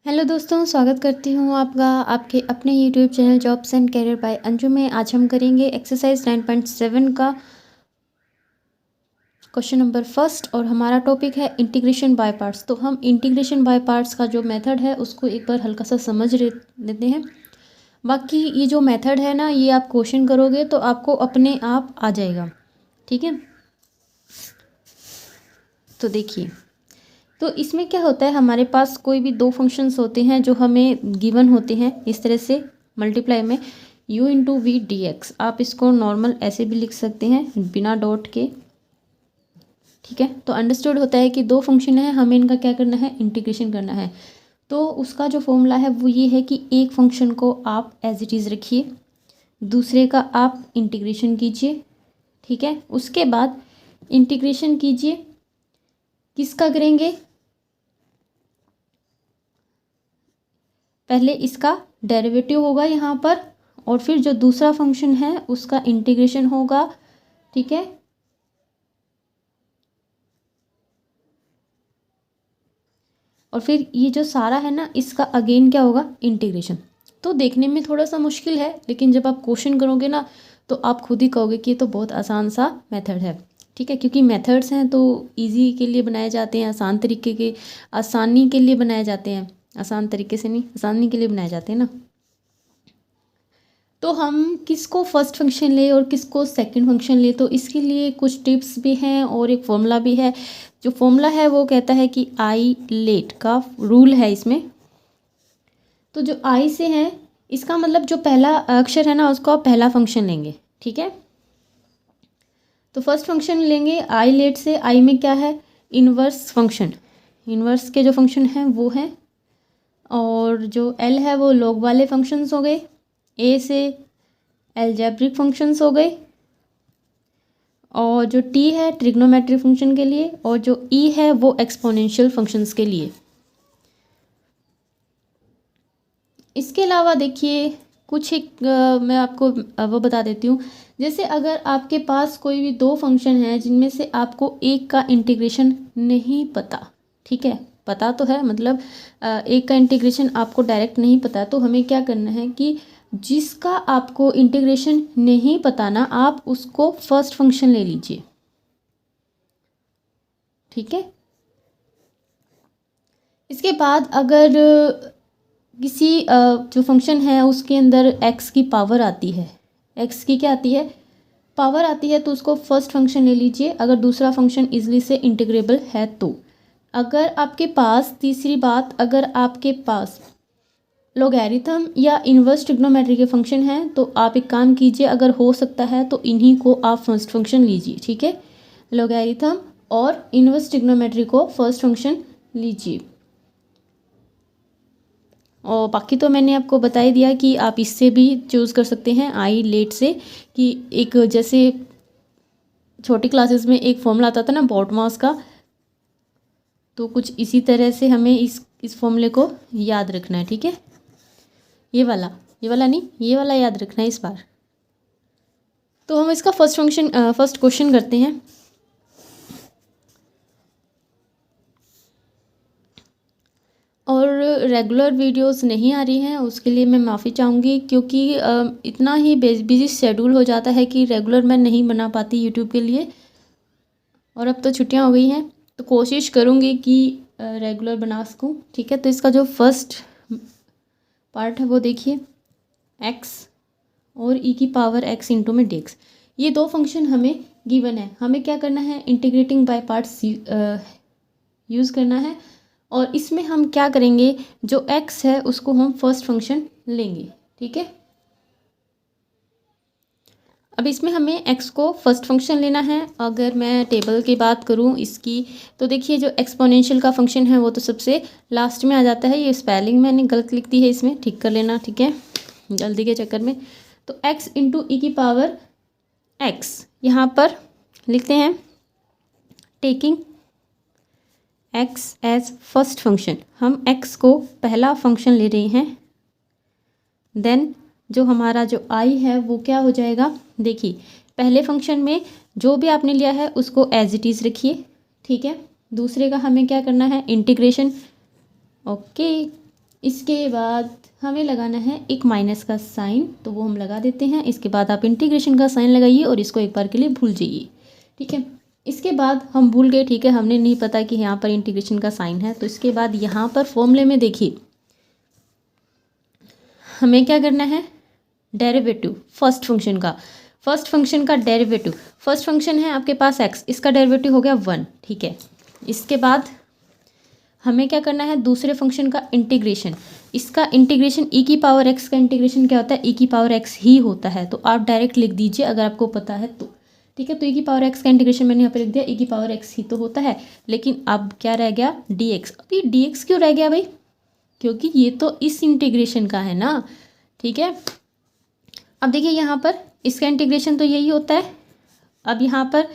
Hello दोस्तों, स्वागत करती हूँ आपका आपके अपने YouTube channel jobs and career bye Anju में। आज हम करेंगे एक्सरसाइज 9.7 का क्वेश्चन नंबर फर्स्ट और हमारा टॉपिक है इंटीग्रेशन बाय पार्ट्स। तो हम इंटीग्रेशन बाय पार्ट्स का जो मेथड है उसको एक बार हल्का सा समझ लेते हैं। बाकी ये जो मेथड है ना, ये आप क्वेश्चन करोगे तो आपको अपने आप आ जाएगा, ठीक है। तो देखिए, तो इसमें क्या होता है, हमारे पास कोई भी दो फंक्शंस होते हैं जो हमें गिवन होते हैं इस तरह से मल्टीप्लाई में u into v d x. आप इसको नॉर्मल ऐसे भी लिख सकते हैं बिना डॉट के, ठीक है। तो अंडरस्टूड होता है कि दो फंक्शन है, हमें इनका क्या करना है, इंटीग्रेशन करना है। तो उसका जो फॉर्मूला है वो ये है कि एक फंक्शन को आप एज इट इज़ रखिए, दूसरे का आप इंटीग्रेशन कीजिए, ठीक है। उसके बाद इंटीग्रेशन कीजिए, किसका करेंगे, पहले इसका डेरिवेटिव होगा यहाँ पर और फिर जो दूसरा फंक्शन है उसका इंटीग्रेशन होगा, ठीक है। और फिर ये जो सारा है ना, इसका अगेन क्या होगा, इंटीग्रेशन। तो देखने में थोड़ा सा मुश्किल है, लेकिन जब आप क्वेश्चन करोगे ना तो आप खुद ही कहोगे कि ये तो बहुत आसान सा मेथड है, ठीक है। क्योंकि मेथड्स हैं तो इजी के लिए बनाए जाते हैं, आसान तरीके के, आसानी के लिए बनाए जाते हैं, आसान तरीके से नहीं, आसानी के लिए बनाए जाते हैं ना। तो हम किसको फर्स्ट फंक्शन ले और किसको सेकंड फंक्शन ले, तो इसके लिए कुछ टिप्स भी हैं और एक फॉर्मूला भी है। जो फॉर्मूला है वो कहता है कि आई लेट का रूल है इसमें। तो जो आई से है, इसका मतलब जो पहला अक्षर है ना उसको आप पहला फंक्शन लेंगे, ठीक है। तो फर्स्ट फंक्शन लेंगे आई लेट से। आई में क्या है, इनवर्स फंक्शन, इनवर्स के जो फंक्शन हैं वो हैं। और जो एल है वो लॉग वाले फंक्शंस हो गए, ए से एल्जेब्रिक फंक्शंस हो गए, और जो टी है ट्रिग्नोमेट्रिक फंक्शन के लिए, और जो ई है वो एक्सपोनेंशियल फंक्शंस के लिए। इसके अलावा देखिए कुछ एक मैं आपको वो बता देती हूँ। जैसे अगर आपके पास कोई भी दो फंक्शन है जिनमें से आपको एक का इंटीग्रेशन नहीं पता, ठीक है, पता तो है मतलब एक का इंटीग्रेशन आपको डायरेक्ट नहीं पता, तो हमें क्या करना है कि जिसका आपको इंटीग्रेशन नहीं पता ना, आप उसको फर्स्ट फंक्शन ले लीजिए, ठीक है। इसके बाद अगर किसी जो फंक्शन है उसके अंदर एक्स की पावर आती है, एक्स की क्या आती है, पावर आती है, तो उसको फर्स्ट फंक्शन ले लीजिए अगर दूसरा फंक्शन इजली से इंटीग्रेबल है तो। अगर आपके पास तीसरी बात, अगर आपके पास लॉगरिथम या इनवर्स ट्रिग्नोमेट्री के फंक्शन हैं तो आप एक काम कीजिए, अगर हो सकता है तो इन्हीं को आप फर्स्ट फंक्शन लीजिए, ठीक है। लॉगरिथम और इनवर्स ट्रिग्नोमेट्री को फर्स्ट फंक्शन लीजिए। और बाकी तो मैंने आपको बता ही दिया कि आप इससे भी चूज़ कर सकते हैं आई लेट से, कि एक जैसे छोटी क्लासेस में एक फॉर्मूला आता था ना बॉटमास का, तो कुछ इसी तरह से हमें इस फॉर्मूले को याद रखना है, ठीक है। ये वाला नहीं, ये वाला याद रखना है इस बार। तो हम इसका फर्स्ट क्वेश्चन करते हैं। और रेगुलर वीडियोस नहीं आ रही हैं उसके लिए मैं माफ़ी चाहूँगी, क्योंकि इतना ही बिजी शेड्यूल हो जाता है कि रेगुलर मैं नहीं बना पाती यूट्यूब के लिए। और अब तो छुट्टियां हो गई हैं तो कोशिश करूँगी कि रेगुलर बना सकूँ, ठीक है। तो इसका जो फर्स्ट पार्ट है वो देखिए, एक्स और ई की पावर एक्स इंटू में डी एक्स। ये दो फंक्शन हमें गिवन है, हमें क्या करना है, इंटीग्रेटिंग बाय पार्ट्स यूज़ करना है। और इसमें हम क्या करेंगे, जो x है उसको हम फर्स्ट फंक्शन लेंगे, ठीक है। अब इसमें हमें x को फर्स्ट फंक्शन लेना है। अगर मैं टेबल की बात करूं इसकी, तो देखिए जो एक्सपोनेंशियल का फंक्शन है वो तो सबसे लास्ट में आ जाता है। ये स्पेलिंग मैंने गलत लिख दी है, इसमें ठीक कर लेना, ठीक है, जल्दी के चक्कर में। तो x इंटू ई की पावर x यहाँ पर लिखते हैं, taking x as first function, हम x को पहला फंक्शन ले रहे हैं। देन जो हमारा जो i है वो क्या हो जाएगा, देखिए पहले फंक्शन में जो भी आपने लिया है उसको एज इट इज़ रखिए, ठीक है। दूसरे का हमें क्या करना है, इंटीग्रेशन, ओके। इसके बाद हमें लगाना है एक माइनस का साइन, तो वो हम लगा देते हैं। इसके बाद आप इंटीग्रेशन का साइन लगाइए और इसको एक बार के लिए भूल जाइए, ठीक है। इसके बाद हम भूल गए, ठीक है, हमने नहीं पता कि यहाँ पर इंटीग्रेशन का साइन है। तो इसके बाद यहाँ पर फॉर्मूले में देखिए हमें क्या करना है, डेरिवेटिव फर्स्ट फंक्शन का डेरिवेटिव। फर्स्ट फंक्शन है आपके पास x, इसका डेरिवेटिव हो गया 1, ठीक है। इसके बाद हमें क्या करना है, दूसरे फंक्शन का इंटीग्रेशन। इसका इंटीग्रेशन e की पावर x का इंटीग्रेशन क्या होता है, e की पावर x ही होता है। तो आप डायरेक्ट लिख दीजिए अगर आपको पता है तो, ठीक है। तो e की पावर x का इंटीग्रेशन मैंने यहाँ पे लिख दिया, e की पावर x ही तो होता है। लेकिन अब क्या रह गया, dx। अब ये dx क्यों रह गया भाई, क्योंकि ये तो इस इंटीग्रेशन का है ना, ठीक है। अब देखिए यहाँ पर इसका इंटीग्रेशन तो यही होता है। अब यहाँ पर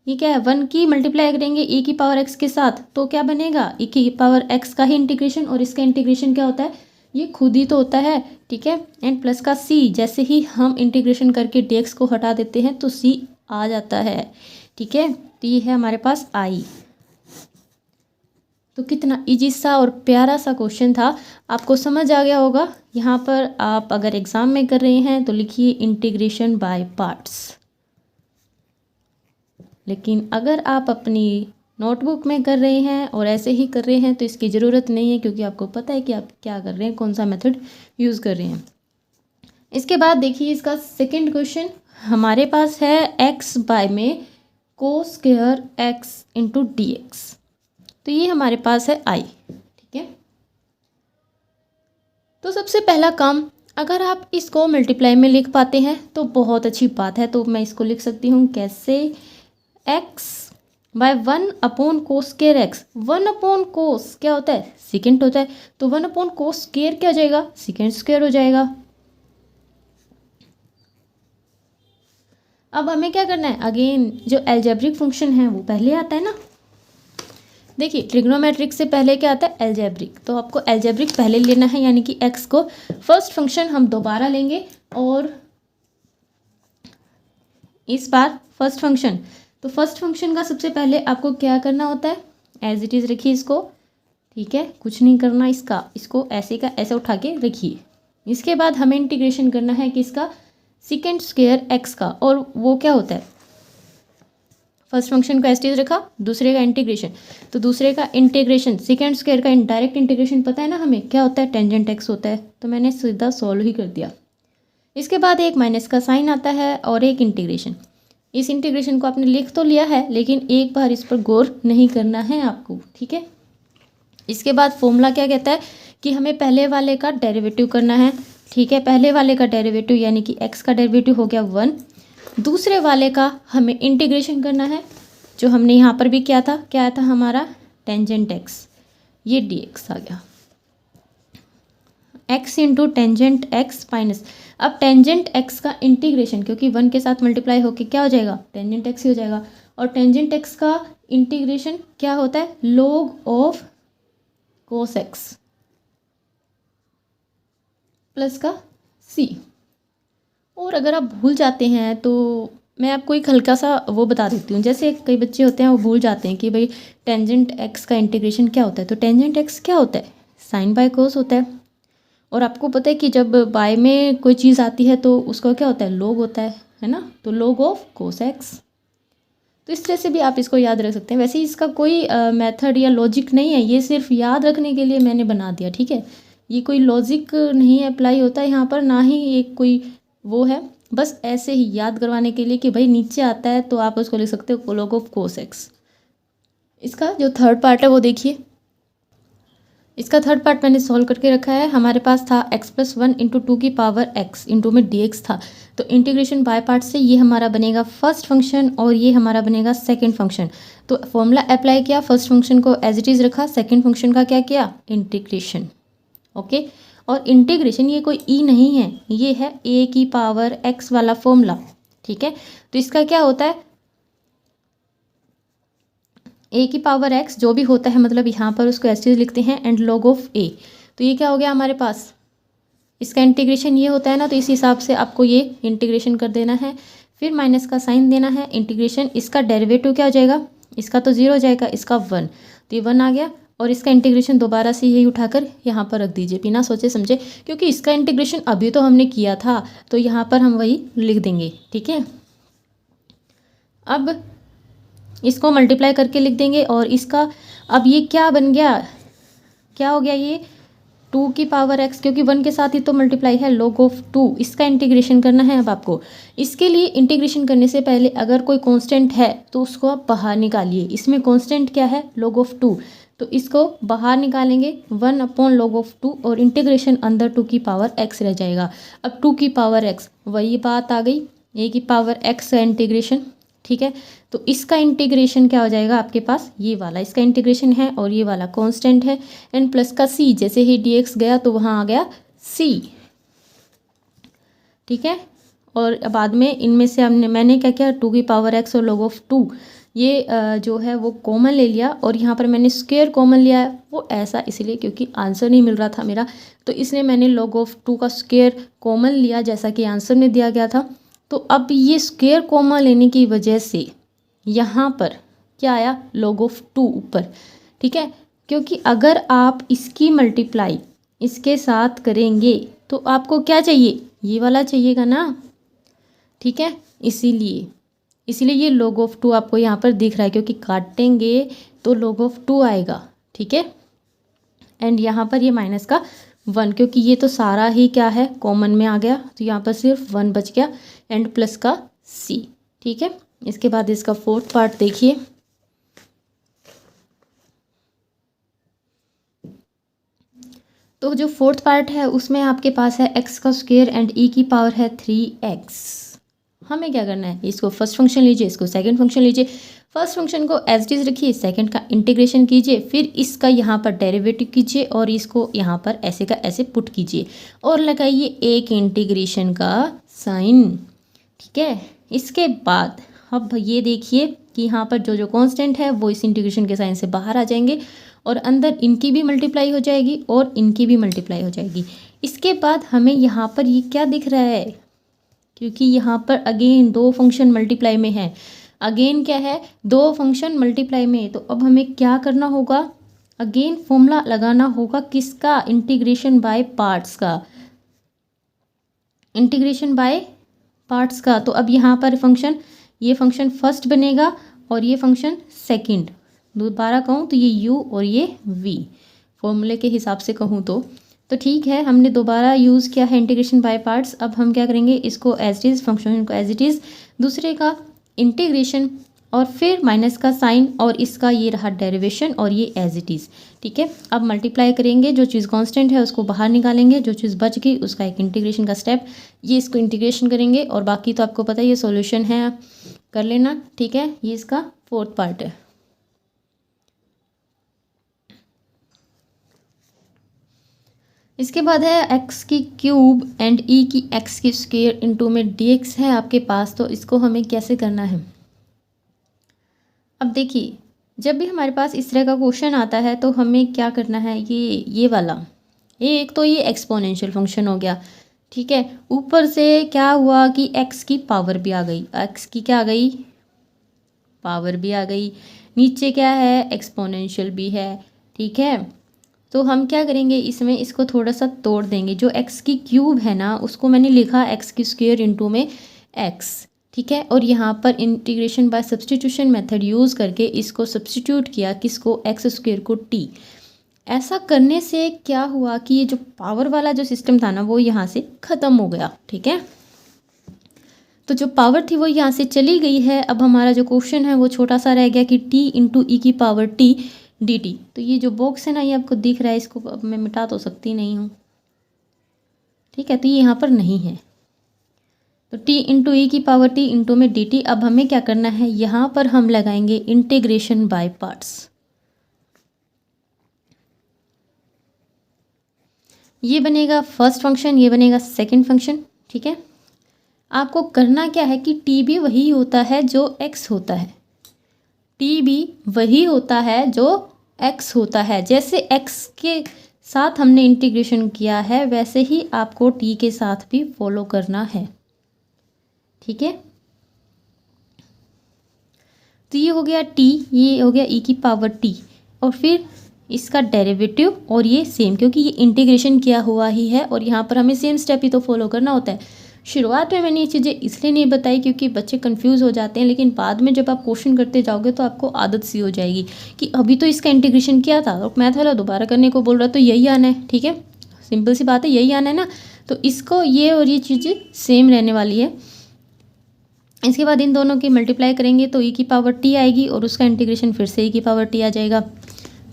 ये क्या है, 1 की मल्टीप्लाई करेंगे e की पावर x के साथ, तो क्या बनेगा, e की पावर x का ही इंटीग्रेशन, और इसका इंटीग्रेशन क्या होता है, ये खुद ही तो होता है, ठीक है। एंड प्लस का c, जैसे ही हम इंटीग्रेशन करके dx को हटा देते हैं तो c आ जाता है, ठीक है। तो ये है हमारे पास i। तो कितना इजी सा और प्यारा सा क्वेश्चन था, आपको समझ आ गया होगा। यहाँ पर आप अगर एग्ज़ाम में कर रहे हैं तो लिखिए इंटीग्रेशन बाय पार्ट्स। लेकिन अगर आप अपनी नोटबुक में कर रहे हैं और ऐसे ही कर रहे हैं तो इसकी ज़रूरत नहीं है, क्योंकि आपको पता है कि आप क्या कर रहे हैं, कौन सा मेथड यूज़ कर रहे हैं। इसके बाद देखिए इसका सेकंड क्वेश्चन हमारे पास है x बाय में कोस square x into D x. तो ये हमारे पास है i, ठीक है। तो सबसे पहला काम, अगर आप इसको मल्टीप्लाई में लिख पाते हैं तो बहुत अच्छी बात है। तो मैं इसको लिख सकती हूँ कैसे, x by 1 upon cos square x। 1 upon cos क्या होता है, सेकेंड होता है, तो 1 अपॉन कोस स्क्वायर क्या हो जाएगा, सेकेंड स्क्वायर हो जाएगा। अब हमें क्या करना है, अगेन जो एल्जेब्रिक फंक्शन है वो पहले आता है ना। देखिए ट्रिग्नोमेट्रिक से पहले क्या आता है, एल्जेब्रिक। तो आपको एल्जेब्रिक पहले लेना है, यानी कि x को फर्स्ट फंक्शन हम दोबारा लेंगे और इस बार फर्स्ट फंक्शन। तो फर्स्ट फंक्शन का सबसे पहले आपको क्या करना होता है, एज इट इज़ रखिए इसको, ठीक है, कुछ नहीं करना इसका, इसको ऐसे का ऐसे उठा के रखिए। इसके बाद हमें इंटीग्रेशन करना है किसका, सेकेंड स्क्वायर x का, और वो क्या होता है, फर्स्ट फंक्शन को एज इट इज़ रखा, दूसरे का इंटीग्रेशन। तो दूसरे का इंटीग्रेशन सेकेंड स्क्वायर का डायरेक्ट इंटीग्रेशन पता है ना हमें, क्या होता है, टेंजेंट x होता है। तो मैंने सीधा सॉल्व ही कर दिया। इसके बाद एक माइनस का साइन आता है और एक इंटीग्रेशन। इस इंटीग्रेशन को आपने लिख तो लिया है, लेकिन एक बार इस पर गौर नहीं करना है आपको, ठीक है। इसके बाद फॉर्मूला क्या कहता है कि हमें पहले वाले का डेरिवेटिव करना है, ठीक है। पहले वाले का डेरिवेटिव यानी कि x का डेरिवेटिव हो गया 1, दूसरे वाले का हमें इंटीग्रेशन करना है, जो हमने यहाँ पर भी किया था, क्या आया था हमारा, टेंजेंट x, ये dx आ गया, x into tangent x minus. अब टेंजेंट x का इंटीग्रेशन, क्योंकि 1 के साथ मल्टीप्लाई होके क्या हो जाएगा, टेंजेंट x ही हो जाएगा। और टेंजेंट x का इंटीग्रेशन क्या होता है, log of cos x plus का c। और अगर आप भूल जाते हैं तो मैं आपको एक हल्का सा वो बता देती हूँ। जैसे कई बच्चे होते हैं वो भूल जाते हैं कि भाई टेंजेंट x का इंटीग्रेशन क्या होता है। तो टेंजेंट x क्या होता है, साइन बाय कोस होता है। और आपको पता है कि जब बाय में कोई चीज़ आती है तो उसका क्या होता है, लोग होता है ना। तो लोग ऑफ कोस x। तो इस तरह से भी आप इसको याद रख सकते हैं। वैसे इसका कोई मेथड या लॉजिक नहीं है, ये सिर्फ याद रखने के लिए मैंने बना दिया, ठीक है। ये कोई लॉजिक नहीं अप्लाई होता है यहाँ पर, ना ही ये कोई वो है, बस ऐसे ही याद करवाने के लिए कि भाई नीचे आता है तो आप उसको लिख सकते हो log ऑफ कोस x। इसका जो थर्ड पार्ट है वो देखिए, इसका थर्ड पार्ट मैंने सॉल्व करके रखा है। हमारे पास था x प्लस 1 इंटू 2 की पावर x इंटू में dx था। तो इंटीग्रेशन बाय पार्ट से ये हमारा बनेगा फर्स्ट फंक्शन और ये हमारा बनेगा सेकंड फंक्शन। तो फॉर्मूला अप्लाई किया, फर्स्ट फंक्शन को एज इट इज़ रखा, सेकंड फंक्शन का क्या किया, इंटीग्रेशन, ओके। और इंटीग्रेशन ये कोई ई नहीं है, ये है a की पावर x वाला फॉर्मूला, ठीक है। तो इसका क्या होता है, a की पावर x जो भी होता है, मतलब यहाँ पर उसको ऐसे लिखते हैं, एंड log ऑफ a। तो ये क्या हो गया हमारे पास, इसका इंटीग्रेशन ये होता है ना, तो इस हिसाब से आपको ये इंटीग्रेशन कर देना है। फिर माइनस का साइन देना है, इंटीग्रेशन, इसका डेरिवेटिव क्या हो जाएगा, इसका तो 0 हो जाएगा, इसका 1, तो ये 1 आ गया। और इसका इंटीग्रेशन दोबारा से यही उठाकर यहाँ पर रख दीजिए बिना सोचे समझे, क्योंकि इसका इंटीग्रेशन अभी तो हमने किया था, तो यहाँ पर हम वही लिख देंगे। ठीक है, अब इसको मल्टीप्लाई करके लिख देंगे और इसका अब ये क्या बन गया, क्या हो गया, ये 2 की पावर x, क्योंकि 1 के साथ ही तो मल्टीप्लाई है, log ऑफ 2। इसका इंटीग्रेशन करना है अब आपको। इसके लिए इंटीग्रेशन करने से पहले अगर कोई कांस्टेंट है तो उसको आप बाहर निकालिए। इसमें कांस्टेंट क्या है, log ऑफ 2, तो इसको बाहर निकालेंगे 1/log ऑफ 2 और इंटीग्रेशन अंदर 2 की पावर x रह जाएगा। अब 2 की पावर x वही बात आ गई, a की पावर x का इंटीग्रेशन। ठीक है, तो इसका इंटीग्रेशन क्या हो जाएगा आपके पास, ये वाला इसका इंटीग्रेशन है और ये वाला कांस्टेंट है, एंड प्लस का c, जैसे ही dx गया तो वहाँ आ गया c। ठीक है, और बाद में इनमें से मैंने क्या किया, 2 की पावर x और log ऑफ 2 ये जो है वो कॉमन ले लिया, और यहाँ पर मैंने स्क्वायर कॉमन लिया है। वो ऐसा इसलिए क्योंकि आंसर नहीं मिल रहा था मेरा, तो इसलिए मैंने log ऑफ 2 का स्क्वायर कॉमन लिया जैसा कि आंसर में दिया गया था। तो अब ये स्क्वायर कॉमन लेने की वजह से यहाँ पर क्या आया, log ऑफ 2 ऊपर। ठीक है, क्योंकि अगर आप इसकी मल्टीप्लाई इसके साथ करेंगे तो आपको क्या चाहिए, ये वाला चाहिएगा ना। ठीक है, इसीलिए ये log ऑफ 2 आपको यहाँ पर दिख रहा है, क्योंकि काटेंगे तो log ऑफ 2 आएगा। ठीक है, एंड यहाँ पर ये माइनस का 1, क्योंकि ये तो सारा ही क्या है, कॉमन में आ गया, तो यहाँ पर सिर्फ 1 बच गया, एंड प्लस का c। ठीक है, इसके बाद इसका फोर्थ पार्ट देखिए। तो जो फोर्थ पार्ट है उसमें आपके पास है x का स्क्वायर एंड e की पावर है 3x। हमें क्या करना है, इसको फर्स्ट फंक्शन लीजिए, इसको सेकंड फंक्शन लीजिए। फर्स्ट फंक्शन को एज इट इज रखिए, सेकंड का इंटीग्रेशन कीजिए, फिर इसका यहाँ पर डेरिवेटिव कीजिए और इसको यहाँ पर ऐसे का ऐसे पुट कीजिए और लगाइए एक इंटीग्रेशन का साइन। ठीक है, इसके बाद अब ये देखिए कि यहाँ पर जो जो कांस्टेंट है वो इस इंटीग्रेशन के साइन से बाहर आ जाएंगे और अंदर इनकी भी मल्टीप्लाई हो जाएगी और इनकी भी मल्टीप्लाई हो जाएगी। इसके बाद हमें यहाँ पर ये क्या दिख रहा है, क्योंकि यहाँ पर अगेन 2 फंक्शन मल्टीप्लाई में है, अगेन क्या है, 2 फंक्शन मल्टीप्लाई में। तो अब हमें क्या करना होगा, अगेन फॉर्मूला लगाना होगा किसका, इंटीग्रेशन बाय पार्ट्स का, इंटीग्रेशन बाय पार्ट्स का। तो अब यहाँ पर फंक्शन, ये फंक्शन फर्स्ट बनेगा और ये फंक्शन सेकंड। दोबारा कहूँ तो ये u और ये v, फॉर्मूले के हिसाब से कहूँ तो ठीक है, हमने दोबारा यूज़ किया है इंटीग्रेशन बाय पार्ट्स। अब हम क्या करेंगे, इसको एज इट इज़, फंक्शन को एज इट इज़, दूसरे का इंटीग्रेशन और फिर माइनस का साइन और इसका ये रहा डेरिवेशन और ये एज इट इज़। ठीक है, अब मल्टीप्लाई करेंगे, जो चीज़ कांस्टेंट है उसको बाहर निकालेंगे, जो चीज़ बच गई उसका एक इंटीग्रेशन का स्टेप, ये इसको इंटीग्रेशन करेंगे और बाकी तो आपको पता है ये सॉल्यूशन है, कर लेना। ठीक है, ये इसका फोर्थ पार्ट है। इसके बाद है x की क्यूब एंड e की x की स्क्वायर इंटू में dx है आपके पास, तो इसको हमें कैसे करना है। अब देखिए, जब भी हमारे पास इस तरह का क्वेश्चन आता है तो हमें क्या करना है, ये वाला, ये एक तो ये एक्सपोनेंशियल फंक्शन हो गया। ठीक है, ऊपर से क्या हुआ कि x की पावर भी आ गई, x की क्या आ गई, पावर भी आ गई, नीचे क्या है, एक्सपोनेंशियल भी है। ठीक है, तो हम क्या करेंगे, इसमें इसको थोड़ा सा तोड़ देंगे। जो x की क्यूब है ना उसको मैंने लिखा x की स्क्वायर इंटू में x। ठीक है, और यहाँ पर integration by substitution method use करके इसको सब्सटीट्यूट किया, किसको, x स्क्वायर को t। ऐसा करने से क्या हुआ कि ये जो पावर वाला जो सिस्टम था ना वो यहाँ से ख़त्म हो गया। ठीक है, तो जो पावर थी वो यहाँ से चली गई है। अब हमारा जो क्वेश्चन है वो छोटा सा रह गया कि t इंटू ई की पावर t dt। तो ये जो बॉक्स है ना ये आपको दिख रहा है, इसको अब मैं मिटा तो सकती नहीं हूँ। ठीक है, तो ये यहाँ पर नहीं है, तो t इंटू ई की पावर t इंटू में dt। अब हमें क्या करना है, यहाँ पर हम लगाएंगे इंटीग्रेशन बाय पार्ट्स। ये बनेगा फर्स्ट फंक्शन, ये बनेगा सेकंड फंक्शन। ठीक है, आपको करना क्या है कि t भी वही होता है जो x होता है, t भी वही होता है जो x होता है। जैसे x के साथ हमने इंटीग्रेशन किया है वैसे ही आपको t के साथ भी फॉलो करना है। ठीक है, तो ये हो गया t, ये हो गया e की पावर t, और फिर इसका डेरिवेटिव और ये सेम, क्योंकि ये इंटीग्रेशन किया हुआ ही है और यहाँ पर हमें सेम स्टेप ही तो फॉलो करना होता है। शुरुआत में मैंने ये चीज़ें इसलिए नहीं बताई क्योंकि बच्चे कंफ्यूज हो जाते हैं, लेकिन बाद में जब आप क्वेश्चन करते जाओगे तो आपको आदत सी हो जाएगी कि अभी तो इसका इंटीग्रेशन किया था और मैथ वाला दोबारा करने को बोल रहा तो यही आना है। ठीक है, सिंपल सी बात है, यही आना है ना, तो इसको ये और ये चीज़ें सेम रहने वाली है। इसके बाद इन दोनों की मल्टीप्लाई करेंगे तो e की पावर t आएगी और उसका इंटीग्रेशन फिर से e की पावर t आ जाएगा।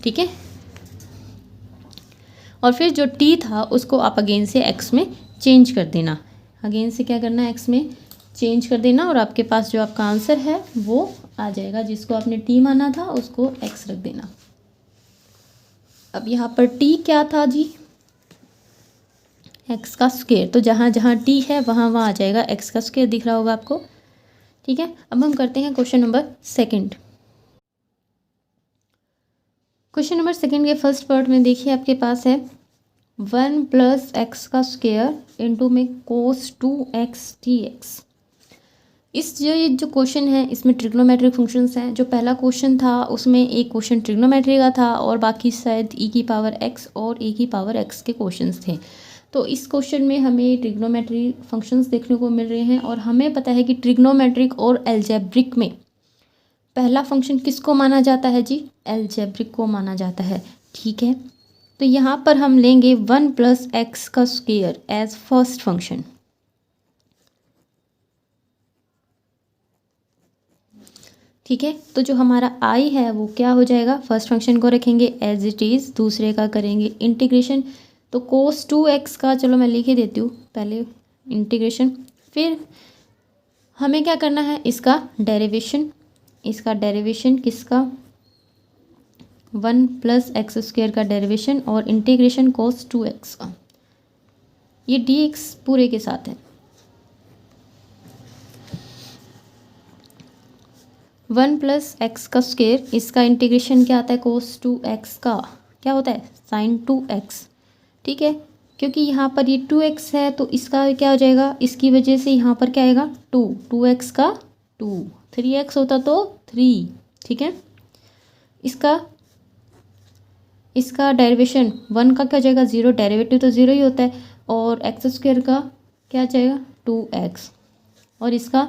ठीक है, और फिर जो t था उसको आप अगेन से x में चेंज कर देना, अगेन से क्या करना है, x में चेंज कर देना और आपके पास जो आपका आंसर है वो आ जाएगा। जिसको आपने t माना था उसको x रख देना। अब यहाँ पर t क्या था जी, x का स्क्वायर, तो जहाँ जहाँ t है वहाँ वहाँ आ जाएगा x का स्क्वायर, दिख रहा होगा आपको। ठीक है, अब हम करते हैं question number second. Question number second के फर्स्ट पार्ट में देखिए आपके पास है 1 प्लस एक्स का स्क्वायर इंटू में कोस 2x dx। ये जो क्वेश्चन है इसमें ट्रिग्नोमेट्रिक फंक्शंस हैं। जो पहला क्वेश्चन था उसमें एक क्वेश्चन ट्रिग्नोमेट्री का था और बाकी शायद e की पावर x और e की पावर x के क्वेश्चंस थे। तो इस क्वेश्चन में हमें ट्रिग्नोमेट्री फंक्शंस देखने को मिल रहे हैं और हमें पता है कि ट्रिग्नोमेट्रिक और एल्जेब्रिक में पहला फंक्शन किसको माना जाता है जी, एल्जेब्रिक को माना जाता है। ठीक है, तो यहाँ पर हम लेंगे 1 प्लस एक्स का स्क्वायर एज फर्स्ट फंक्शन। ठीक है, तो जो हमारा आई है वो क्या हो जाएगा, फर्स्ट फंक्शन को रखेंगे एज इट इज़, दूसरे का करेंगे इंटीग्रेशन। तो कोस 2x का, चलो मैं लिख ही देती हूँ पहले इंटीग्रेशन, फिर हमें क्या करना है, इसका डेरिवेशन। इसका डेरिवेशन किसका, 1 प्लस एक्स स्क्वायर का डेरिवेशन और इंटीग्रेशन कोस 2x का, ये dx पूरे के साथ है। 1 प्लस एक्स का स्क्वायर, इसका इंटीग्रेशन क्या आता है, कोस 2x का क्या होता है, साइन 2x। ठीक है, क्योंकि यहाँ पर ये 2x है तो इसका क्या हो जाएगा, इसकी वजह से यहाँ पर क्या आएगा 2x का 2, 3x होता तो 3। ठीक है, इसका डेरिवेशन 1 का क्या हो जाएगा 0, डेरिवेटिव तो 0 ही होता है, और एक्स स्क्वायर का क्या आ जाएगा 2x, और इसका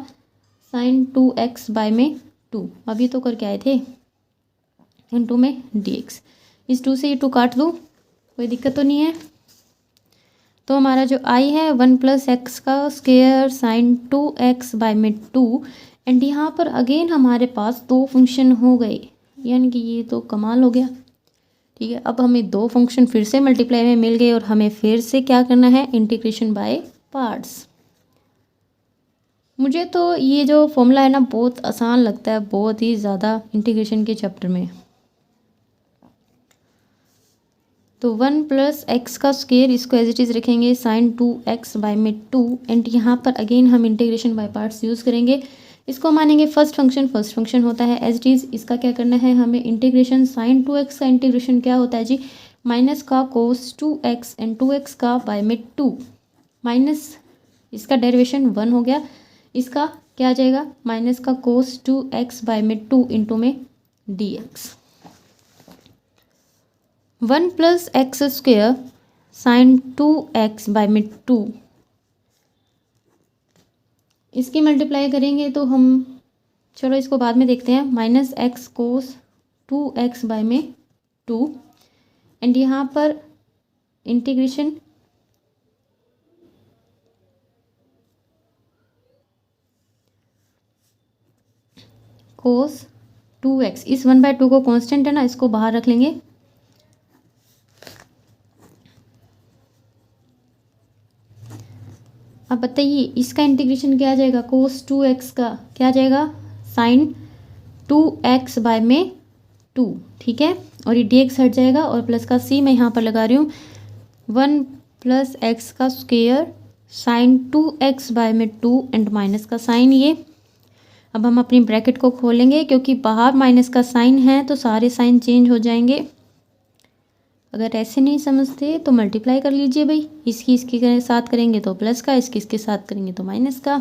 साइन 2x बाय में 2, अभी तो करके आए थे, इंटू में dx। इस 2 से ये 2 काट दूँ, कोई दिक्कत तो नहीं है। तो हमारा जो आई है 1 प्लस एक्स का स्क्वायर साइन 2x बाय में 2, एंड यहाँ पर अगेन हमारे पास 2 फंक्शन हो गए, यानी कि ये तो कमाल हो गया। ठीक है, अब हमें 2 फंक्शन फिर से मल्टीप्लाई में मिल गए और हमें फिर से क्या करना है, इंटीग्रेशन बाय पार्ट्स। मुझे तो ये जो फॉर्मूला है ना बहुत आसान लगता है, बहुत ही ज़्यादा इंटीग्रेशन के चैप्टर में। तो 1 प्लस एक्स का स्क्वायर, इसको एज इट इज़ रखेंगे साइन 2x बाय में 2, एंड यहाँ पर अगेन हम इंटीग्रेशन बाय पार्ट्स यूज़ करेंगे। इसको मानेंगे फर्स्ट फंक्शन होता है एज इट इज़। इसका क्या करना है, हमें इंटीग्रेशन साइन 2x का इंटीग्रेशन क्या होता है जी, माइनस का कोस 2x एंड 2x का बाय में 2, माइनस इसका डेरिवेशन 1 हो गया, इसका क्या आ जाएगा माइनस का कोस 2x बाय में 2 इंटू में dx। 1 plus x square sine 2x by में 2, इसकी मल्टीप्लाई करेंगे तो हम, चलो इसको बाद में देखते हैं, minus x cos 2x by में 2, एंड यहाँ पर इंटीग्रेशन कोस 2x, इस 1/2 को कांस्टेंट है ना, इसको बाहर रख लेंगे। अब बताइए इसका इंटीग्रेशन क्या आ जाएगा, कोस 2x का क्या आ जाएगा साइन 2x बाय में 2। ठीक है, और ये dx हट जाएगा और प्लस का c मैं यहाँ पर लगा रही हूँ, 1 प्लस एक्स का स्क्वायर साइन 2x बाय में 2 एंड माइनस का साइन ये। अब हम अपनी ब्रैकेट को खोलेंगे क्योंकि बाहर माइनस का साइन है तो सारे साइन चेंज हो जाएंगे। अगर ऐसे नहीं समझते तो मल्टीप्लाई कर लीजिए भाई, इसके साथ करेंगे तो प्लस का, इसके साथ करेंगे तो माइनस का।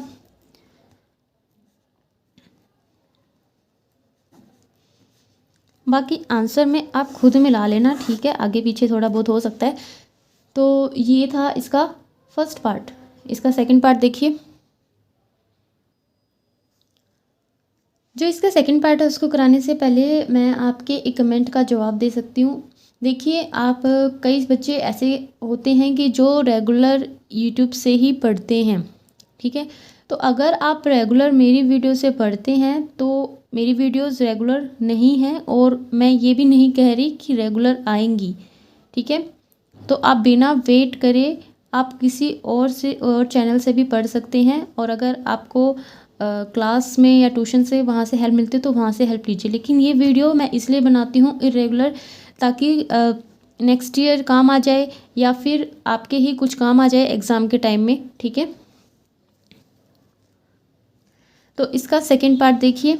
बाकी आंसर में आप खुद मिला लेना, ठीक है, आगे पीछे थोड़ा बहुत हो सकता है। तो ये था इसका फर्स्ट पार्ट। इसका सेकंड पार्ट देखिए। जो इसका सेकंड पार्ट है उसको कराने से पहले मैं आपके एक कमेंट का जवाब दे सकती हूँ। देखिए, आप कई बच्चे ऐसे होते हैं कि जो रेगुलर यूट्यूब से ही पढ़ते हैं, ठीक है। तो अगर आप रेगुलर मेरी वीडियो से पढ़ते हैं तो मेरी वीडियोस रेगुलर नहीं हैं और मैं ये भी नहीं कह रही कि रेगुलर आएंगी, ठीक है। तो आप बिना वेट करे आप किसी और चैनल से भी पढ़ सकते हैं, और अगर आपको क्लास में या ट्यूशन से वहाँ से हेल्प मिलती है तो वहाँ से हेल्प लीजिए। लेकिन ये वीडियो मैं इसलिए बनाती हूँ इरेगुलर, ताकि नेक्स्ट ईयर काम आ जाए या फिर आपके ही कुछ काम आ जाए एग्ज़ाम के टाइम में, ठीक है। तो इसका सेकंड पार्ट देखिए।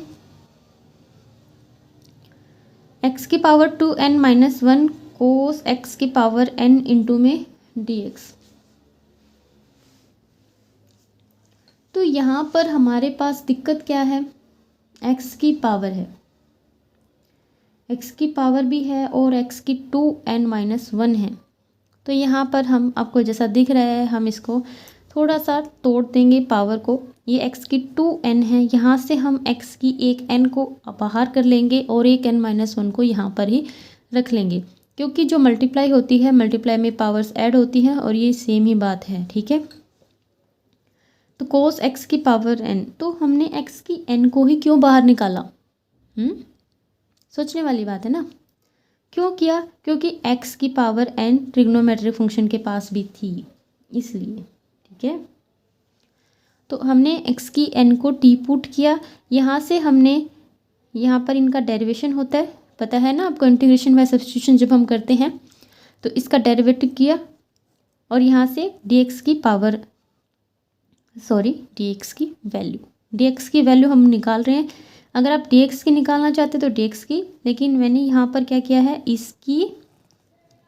x की पावर 2n-1 कोस x की पावर n इंटू में dx। तो यहाँ पर हमारे पास दिक्कत क्या है, x की पावर है, x की पावर भी है और x की 2n-1 है। तो यहाँ पर हम आपको जैसा दिख रहा है, हम इसको थोड़ा सा तोड़ देंगे पावर को। ये x की 2n है, यहाँ से हम x की एक n को बाहर कर लेंगे और एक n-1 को यहाँ पर ही रख लेंगे, क्योंकि जो मल्टीप्लाई होती है, मल्टीप्लाई में पावर्स ऐड होती हैं और ये सेम ही बात है, ठीक है। तो कोस x की पावर n, तो हमने x की n को ही क्यों बाहर निकाला? सोचने वाली बात है ना। क्यों किया? क्योंकि x की पावर n ट्रिग्नोमेट्रिक फंक्शन के पास भी थी, इसलिए, ठीक है। तो हमने x की n को t पुट किया, यहाँ से हमने, यहाँ पर इनका डेरिवेशन होता है, पता है ना आपको, इंटीग्रेशन बाय सब्स्टिट्यूशन जब हम करते हैं तो इसका डेरिवेटिव किया और यहाँ से dx की पावर dx की वैल्यू हम निकाल रहे हैं। अगर आप dx की निकालना चाहते तो dx की, लेकिन मैंने यहाँ पर क्या किया है, इसकी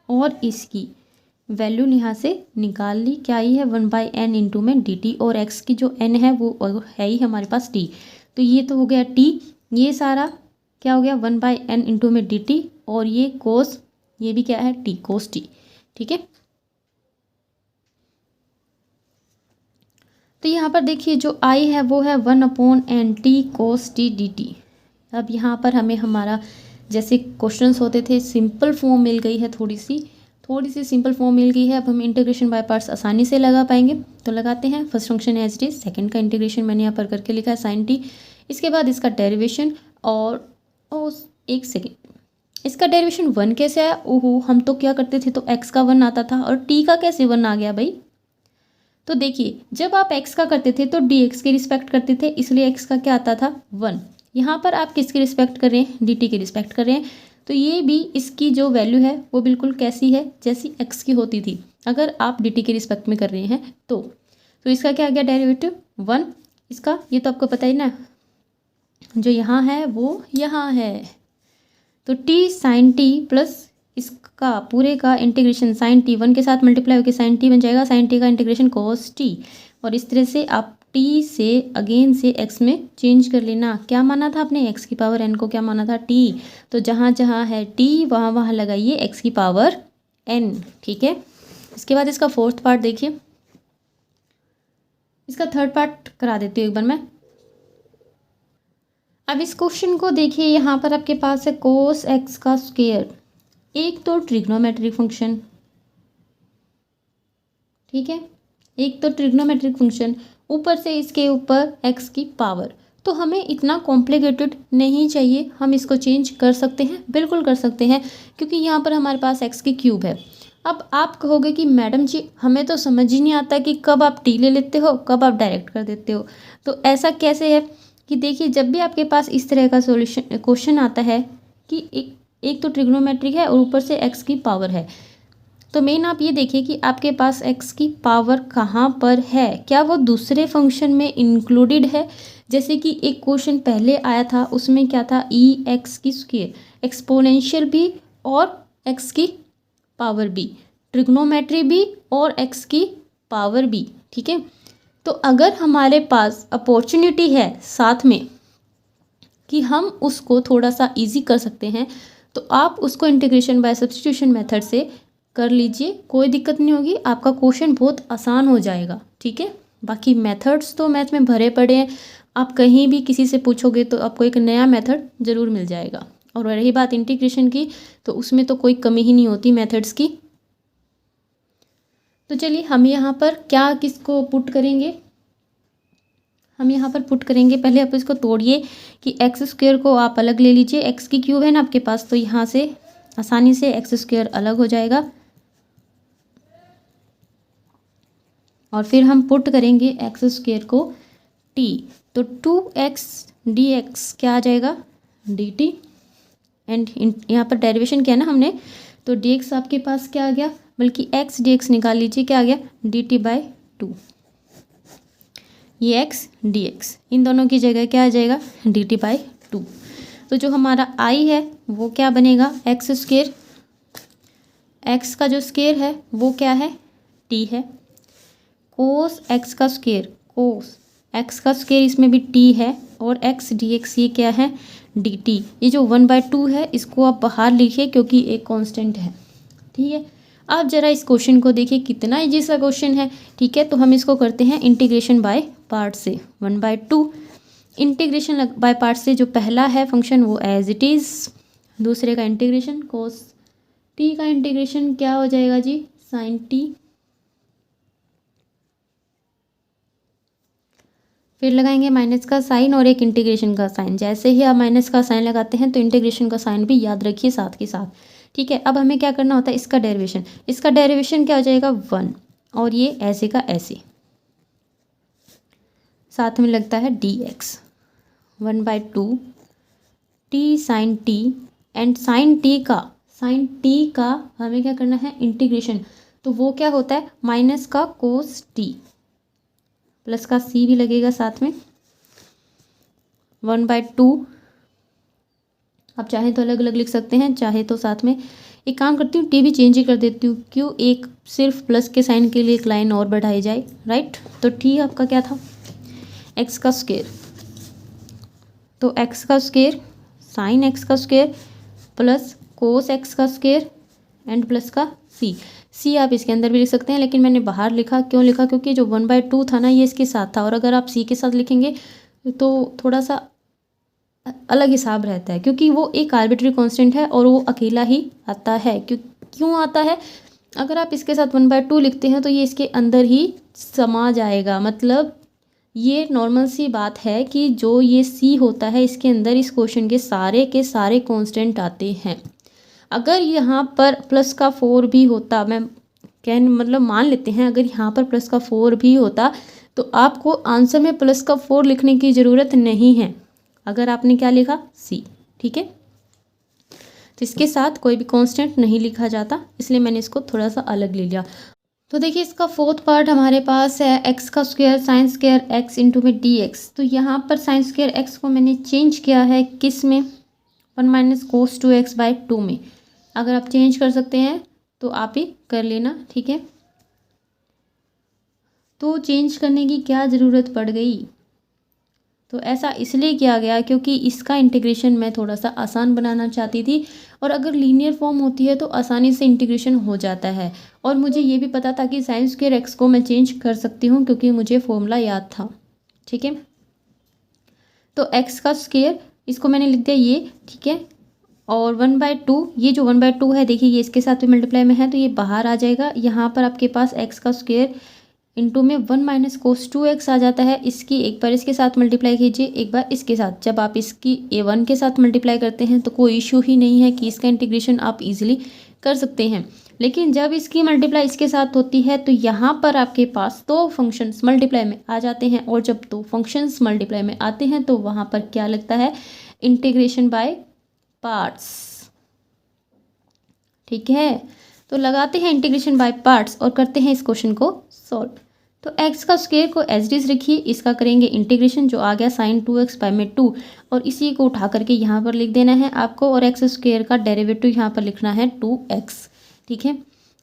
और इसकी वैल्यू यहाँ से निकाल ली। क्या ही है, 1/n इंटू में dt, और x की जो n है वो है ही हमारे पास t। तो ये तो हो गया t, ये सारा क्या हो गया, 1/n इंटू में dt, और ये कोस, ये भी क्या है, t, कोस t, ठीक है। तो यहाँ पर देखिए जो I है वो है 1/nt cos t dt। अब यहाँ पर हमें हमारा जैसे क्वेश्चंस होते थे सिंपल फॉर्म मिल गई है, थोड़ी सी सिंपल फॉर्म मिल गई है। अब हम इंटीग्रेशन बाय पार्ट्स आसानी से लगा पाएंगे, तो लगाते हैं। First function as it is, second का इंटीग्रेशन मैंने यहाँ पर करके लिखा है sin t। इसके बाद इसका डेरिवेशन, और एक सेकेंड, इसका डेरिवेशन 1 कैसे आया? ओहो, हम तो क्या करते थे, तो x का 1 आता था, और t का कैसे 1 आ गया भाई? तो देखिए, जब आप x का करते थे तो dx की रिस्पेक्ट करते थे, इसलिए x का क्या आता था, 1। यहाँ पर आप किसकी रिस्पेक्ट कर रहे हैं, dt की रिस्पेक्ट कर रहे हैं। तो ये भी, इसकी जो वैल्यू है वो बिल्कुल कैसी है, जैसी x की होती थी, अगर आप dt की रिस्पेक्ट में कर रहे हैं तो इसका क्या आ गया, डेरिवेटिव 1। इसका ये तो आपको पता ही ना, जो यहाँ है वो यहाँ है। तो t sin t प्लस इसका पूरे का इंटीग्रेशन sin t 1 के साथ मल्टीप्लाई होकर sin t बन जाएगा, sin t का इंटीग्रेशन cos t। और इस तरह से आप t से अगेन से x में चेंज कर लेना। क्या माना था आपने, x की पावर n को क्या माना था, t। तो जहाँ जहाँ है t वहाँ लगाइए x की पावर n, ठीक है। इसके बाद इसका फोर्थ पार्ट देखिए। इसका थर्ड पार्ट करा देती हूँ एक बार मैं। अब इस क्वेश्चन को देखिए, यहाँ पर आपके पास है कोस x का स्क्वायर, एक तो ट्रिग्नोमेट्रिक फंक्शन, ठीक है, एक तो ट्रिग्नोमेट्रिक फंक्शन, ऊपर से इसके ऊपर x की पावर। तो हमें इतना कॉम्प्लिकेटेड नहीं चाहिए, हम इसको चेंज कर सकते हैं, बिल्कुल कर सकते हैं, क्योंकि यहाँ पर हमारे पास x की क्यूब है। अब आप कहोगे कि मैडम जी हमें तो समझ ही नहीं आता कि कब आप t ले लेते हो, कब आप डायरेक्ट कर देते हो। तो ऐसा कैसे है कि देखिए, जब भी आपके पास इस तरह का सॉल्यूशन क्वेश्चन आता है कि एक तो ट्रिग्नोमेट्रिक है और ऊपर से x की पावर है, तो मेन आप ये देखिए कि आपके पास x की पावर कहाँ पर है, क्या वो दूसरे फंक्शन में इंक्लूडेड है। जैसे कि एक क्वेश्चन पहले आया था, उसमें क्या था, x की स्क्वायर, एक्सपोनेंशियल भी और x की पावर भी, ट्रिग्नोमेट्री भी और x की पावर भी, ठीक है। तो अगर हमारे पास अपॉर्चुनिटी है साथ में कि हम उसको थोड़ा सा इजी कर सकते हैं, तो आप उसको इंटीग्रेशन बाय सब्स्टिट्यूशन मेथड से कर लीजिए, कोई दिक्कत नहीं होगी, आपका क्वेश्चन बहुत आसान हो जाएगा। ठीक है, बाकी मेथड्स तो मैथ में भरे पड़े हैं, आप कहीं भी किसी से पूछोगे तो आपको एक नया मेथड ज़रूर मिल जाएगा। और रही बात इंटीग्रेशन की, तो उसमें तो कोई कमी ही नहीं होती मेथड्स की। तो चलिए हम यहाँ पर क्या किसको पुट करेंगे, हम यहाँ पर पुट करेंगे, पहले आप इसको तोड़िए कि एक्स स्क्वायर को आप अलग ले लीजिए, एक्स की क्यूब है ना आपके पास, तो यहाँ से आसानी से एक्स स्क्वायर अलग हो जाएगा। और फिर हम पुट करेंगे एक्स स्क्वायर को टी, तो 2x dx क्या आ जाएगा, dt। एंड यहाँ पर डेरिवेशन किया ना हमने, तो dx आपके पास क्या आ गया, बल्कि x dx निकाल लीजिए, क्या आ गया, dt/2। ये x dx, इन दोनों की जगह क्या आ जाएगा, dt/2। तो जो हमारा i है वो क्या बनेगा, एक्स स्क्वायर, x का जो स्क्वायर है वो क्या है, t है, कोस x का स्क्वायर, कोस x का स्क्वायर इसमें भी t है, और x dx ये क्या है, dt। ये जो 1/2 है इसको आप बाहर लिखिए क्योंकि एक कांस्टेंट है। ठीक है, आप जरा इस क्वेश्चन को देखिए, कितना इजी सा क्वेश्चन है। ठीक है, तो हम इसको करते हैं इंटीग्रेशन बाय पार्ट से। 1/2 इंटीग्रेशन बाय पार्ट से, जो पहला है फंक्शन वो एज इट इज़, दूसरे का इंटीग्रेशन कोस टी का इंटीग्रेशन क्या हो जाएगा जी, साइन टी, फिर लगाएंगे माइनस का साइन और एक इंटीग्रेशन का साइन। जैसे ही आप माइनस का साइन लगाते हैं तो इंटीग्रेशन का साइन भी याद रखिए साथ के साथ। ठीक है, अब हमें क्या करना होता है, इसका डेरिवेशन, इसका डेरिवेशन क्या हो जाएगा 1, और ये ऐसे का ऐसे, साथ में लगता है dx 1/2 t sine t, and sine t का हमें क्या करना है, इंटीग्रेशन, तो वो क्या होता है, माइनस का कोस टी, प्लस का सी भी लगेगा साथ में, 1/2। आप चाहे तो अलग अलग लिख सकते हैं, चाहे तो साथ में, एक काम करती हूँ टी भी चेंज ही कर देती हूँ, क्यों एक सिर्फ प्लस के साइन के लिए एक लाइन और बढ़ाई जाए, राइट। तो टी आपका क्या था, एक्स का स्क्वायर, तो एक्स का स्क्वायर साइन एक्स का स्क्वायर प्लस कोस एक्स का स्क्वायर एंड प्लस का सी आप इसके अंदर भी लिख सकते हैं, लेकिन मैंने बाहर लिखा, क्यों लिखा, क्योंकि जो 1/2 था ना ये इसके साथ था, और अगर आप सी के साथ लिखेंगे तो थोड़ा सा अलग हिसाब रहता है, क्योंकि वो एक आर्बिट्री कांस्टेंट है और वो अकेला ही आता है। क्यों आता है, अगर आप इसके साथ 1/2 लिखते हैं तो ये इसके अंदर ही समा जाएगा, मतलब ये नॉर्मल सी बात है कि जो ये सी होता है इसके अंदर इस क्वेश्चन के सारे कांस्टेंट आते हैं। अगर यहाँ पर प्लस का 4 भी होता, मतलब मान लेते हैं अगर यहाँ पर प्लस का 4 भी होता तो आपको आंसर में प्लस का 4 लिखने की ज़रूरत नहीं है, अगर आपने क्या लिखा, सी। ठीक है, तो इसके साथ कोई भी कांस्टेंट नहीं लिखा जाता, इसलिए मैंने इसको थोड़ा सा अलग ले लिया। तो देखिए इसका फोर्थ पार्ट हमारे पास है एक्स का square sine square x into में डी एक्स। तो यहाँ पर साइन स्क्वायर एक्स को मैंने चेंज किया है किस में, 1 - cos 2x/2 में। अगर आप चेंज कर सकते हैं तो आप ही कर लेना, ठीक है। तो चेंज करने की क्या ज़रूरत पड़ गई, तो ऐसा इसलिए किया गया क्योंकि इसका इंटीग्रेशन मैं थोड़ा सा आसान बनाना चाहती थी, और अगर लीनियर फॉर्म होती है तो आसानी से इंटीग्रेशन हो जाता है। और मुझे ये भी पता था कि साइन स्क्वायर एक्स को मैं चेंज कर सकती हूँ क्योंकि मुझे फॉर्मूला याद था, ठीक है। तो एक्स का स्क्वायर इसको मैंने लिख दिया ये, ठीक है। और 1/2, ये जो 1/2 है देखिए ये इसके साथ भी मल्टीप्लाई में है तो ये बाहर आ जाएगा। यहाँ पर आपके पास एक्स का स्क्वायर इंटू में 1 - cos 2x आ जाता है। इसकी एक बार इसके साथ मल्टीप्लाई कीजिए, एक बार इसके साथ। जब आप इसकी a1 के साथ मल्टीप्लाई करते हैं तो कोई इशू ही नहीं है कि इसका इंटीग्रेशन आप इजीली कर सकते हैं। लेकिन जब इसकी मल्टीप्लाई इसके साथ होती है तो यहाँ पर आपके पास दो फंक्शंस मल्टीप्लाई में आ जाते हैं, और जब दो फंक्शंस मल्टीप्लाई में आते हैं तो वहाँ पर क्या लगता है, इंटीग्रेशन बाय पार्ट्स, ठीक है। तो लगाते हैं इंटीग्रेशन बाय पार्ट्स और करते हैं इस क्वेश्चन को सॉल्व। तो x का स्क्वायर को एज इज रखिए, इसका करेंगे इंटीग्रेशन जो आ गया sin 2x/2, और इसी को उठा करके यहाँ पर लिख देना है आपको, और x स्क्वायर का डेरिवेटिव यहाँ पर लिखना है 2x, ठीक है।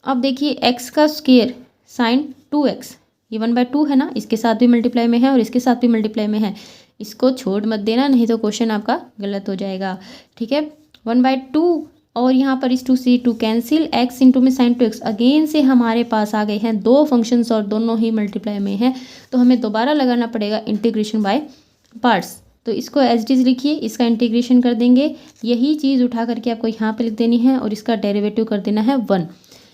अब देखिए x का स्क्वायर sin 2x, ये 1/2 है ना, इसके साथ भी मल्टीप्लाई में है और इसके साथ भी मल्टीप्लाई में है, इसको छोड़ मत देना नहीं तो क्वेश्चन आपका गलत हो जाएगा, ठीक है। 1/2 और यहाँ पर इस 2 कैंसिल, x इंटू में sin 2x, अगेन से हमारे पास आ गए हैं दो फंक्शंस और दोनों ही मल्टीप्लाई में हैं, तो हमें दोबारा लगाना पड़ेगा इंटीग्रेशन बाय पार्ट्स। तो इसको एज इट इज़ लिखिए, इसका इंटीग्रेशन कर देंगे, यही चीज़ उठा करके आपको यहाँ पे लिख देनी है और इसका डेरिवेटिव कर देना है 1।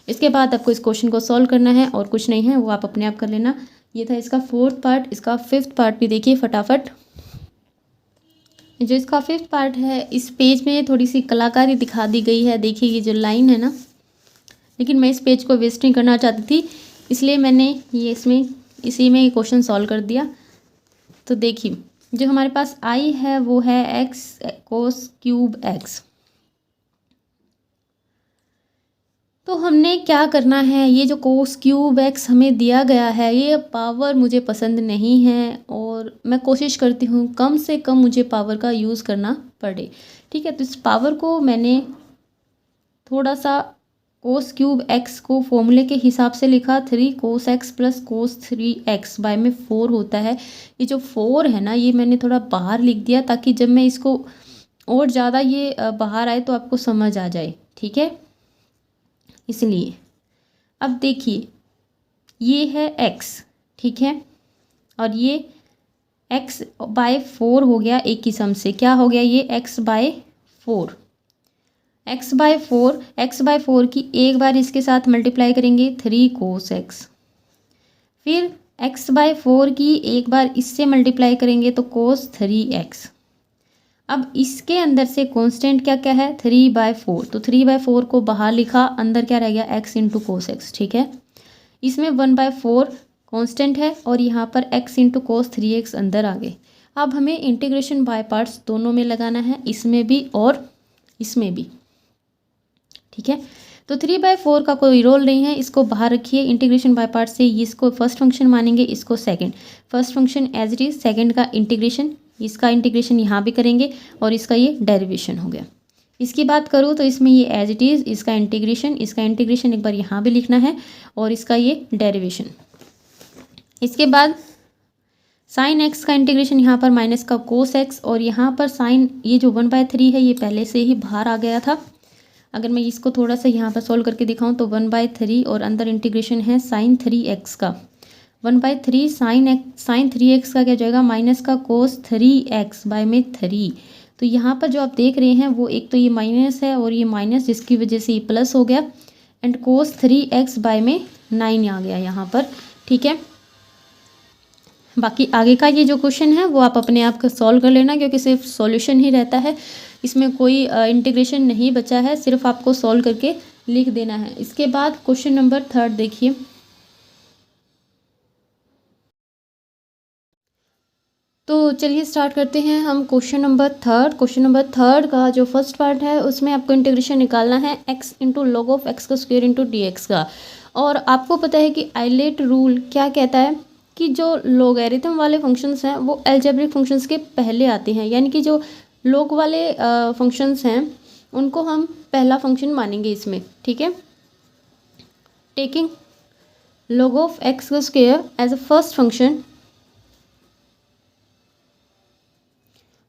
इसके बाद आपको इस क्वेश्चन को सॉल्व करना है और कुछ नहीं है, वो आप अपने आप कर लेना। ये था इसका 4th पार्ट। इसका 5th पार्ट भी देखिए फटाफट। जो इसका 5th पार्ट है, इस पेज में थोड़ी सी कलाकारी दिखा दी गई है। देखिए ये जो लाइन है ना, लेकिन मैं इस पेज को वेस्ट नहीं करना चाहती थी, इसलिए मैंने ये इसी में ये क्वेश्चन सॉल्व कर दिया। तो देखिए जो हमारे पास आई है वो है x cos क्यूब x। तो हमने क्या करना है, ये जो cos क्यूब x हमें दिया गया है, ये पावर मुझे पसंद नहीं है और मैं कोशिश करती हूँ कम से कम मुझे पावर का यूज़ करना पड़े। ठीक है, तो इस पावर को मैंने थोड़ा सा cos क्यूब x को फॉर्मूले के हिसाब से लिखा, 3 cos x plus cos 3x by में 4 होता है। ये जो 4 है ना, ये मैंने थोड़ा बाहर लिख दिया ताकि जब मैं इसको और ज़्यादा ये बाहर आए तो आपको समझ आ जाए। ठीक है, इसलिए अब देखिए ये है x, ठीक है, और ये x बाय 4 हो गया एक किस्म से। क्या हो गया, ये x बाय 4, x बाय 4 की एक बार इसके साथ मल्टीप्लाई करेंगे 3 cos x, फिर x बाय 4 की एक बार इससे मल्टीप्लाई करेंगे तो cos 3x। अब इसके अंदर से कांस्टेंट क्या क्या है, 3/4, तो 3/4 को बाहर लिखा, अंदर क्या रह गया x इंटू कोस एक्स। ठीक है, इसमें 1/4 कांस्टेंट है और यहाँ पर x इंटू कोस 3x अंदर आ गए। अब हमें इंटीग्रेशन बाय पार्ट्स दोनों में लगाना है, इसमें भी और इसमें भी। ठीक है, तो 3/4 का कोई रोल नहीं है, इसको बाहर रखिए। इंटीग्रेशन बाय पार्ट्स से इसको फर्स्ट फंक्शन मानेंगे, इसको second. First function as it is, second का इंटीग्रेशन, इसका इंटीग्रेशन यहाँ भी करेंगे और इसका ये डेरिवेशन हो गया। इसकी बात करूँ तो इसमें ये एज इट इज़, इसका इंटीग्रेशन एक बार यहाँ भी लिखना है और इसका ये डेरिवेशन। इसके बाद साइन एक्स का इंटीग्रेशन, यहाँ पर माइनस का कोस एक्स, और यहाँ पर साइन, ये जो 1/3 है ये पहले से ही बाहर आ गया था। अगर मैं इसको थोड़ा सा यहाँ पर सोल्व करके दिखाऊँ तो 1/3 और अंदर इंटीग्रेशन है साइन 3x का, 1/3 साइन 3x का क्या जाएगा, माइनस का कोस 3x बाय में 3। तो यहाँ पर जो आप देख रहे हैं वो एक तो ये माइनस है और ये माइनस, जिसकी वजह से ये प्लस हो गया, एंड कोस 3x बाय में 9 आ गया यहाँ पर। ठीक है, बाकी आगे का ये जो क्वेश्चन है वो आप अपने आप का सॉल्व कर लेना, क्योंकि सिर्फ सॉल्यूशन ही रहता है, इसमें कोई इंटीग्रेशन नहीं बचा है, सिर्फ आपको सॉल्व करके लिख देना है। इसके बाद क्वेश्चन नंबर 3 देखिए। तो चलिए स्टार्ट करते हैं हम क्वेश्चन नंबर 3। क्वेश्चन नंबर 3 का जो फर्स्ट पार्ट है उसमें आपको इंटीग्रेशन निकालना है x into log of x का स्क्वायर इंटू डी एक्स का। और आपको पता है कि आइलेट रूल क्या कहता है कि जो लॉगरिथम वाले फंक्शंस हैं वो अलजेब्रिक फंक्शंस के पहले आते हैं, यानी कि जो लॉग वाले फंक्शंस हैं उनको हम पहला फंक्शन मानेंगे इसमें। ठीक है, टेकिंग लॉग ऑफ एक्स का square as a first function,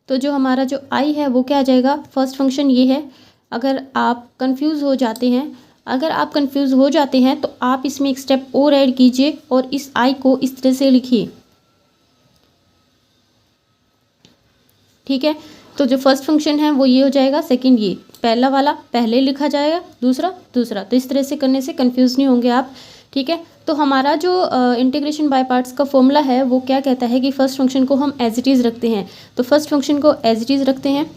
तो जो हमारा जो आई है वो क्या आ जाएगा, फर्स्ट फंक्शन ये है। अगर आप कंफ्यूज हो जाते हैं तो आप इसमें एक स्टेप और ऐड कीजिए और इस आई को इस तरह से लिखिए। ठीक है, तो जो फर्स्ट फंक्शन है वो ये हो जाएगा, सेकंड ये पहला वाला पहले लिखा जाएगा, दूसरा, तो इस तरह से करने से कंफ्यूज नहीं होंगे आप। ठीक है, तो हमारा जो इंटीग्रेशन बाय पार्ट्स का फॉर्मूला है वो क्या कहता है कि फर्स्ट फंक्शन को हम एज इट इज़ रखते हैं, तो फर्स्ट फंक्शन को एज इट इज़ रखते हैं,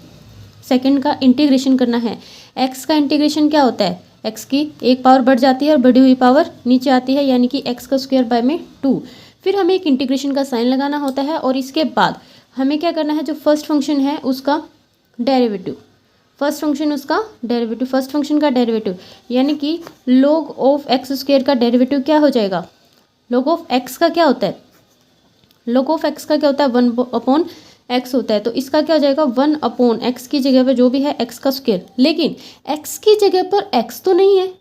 सेकंड का इंटीग्रेशन करना है। एक्स का इंटीग्रेशन क्या होता है, एक्स की एक पावर बढ़ जाती है और बढ़ी हुई पावर नीचे आती है, यानी कि एक्स का स्क्वायर बाय में 2। फिर हमें एक इंटीग्रेशन का साइन लगाना होता है और इसके बाद हमें क्या करना है, जो फर्स्ट फंक्शन है उसका डेरिवेटिव, फर्स्ट फंक्शन का डेरिवेटिव, यानी कि log ऑफ एक्स स्क्वायर का डेरिवेटिव क्या हो जाएगा, log ऑफ एक्स का क्या होता है, 1/x होता है, तो इसका क्या हो जाएगा 1/x की जगह पर जो भी है x का स्क्वायर, लेकिन x की जगह पर x तो नहीं है।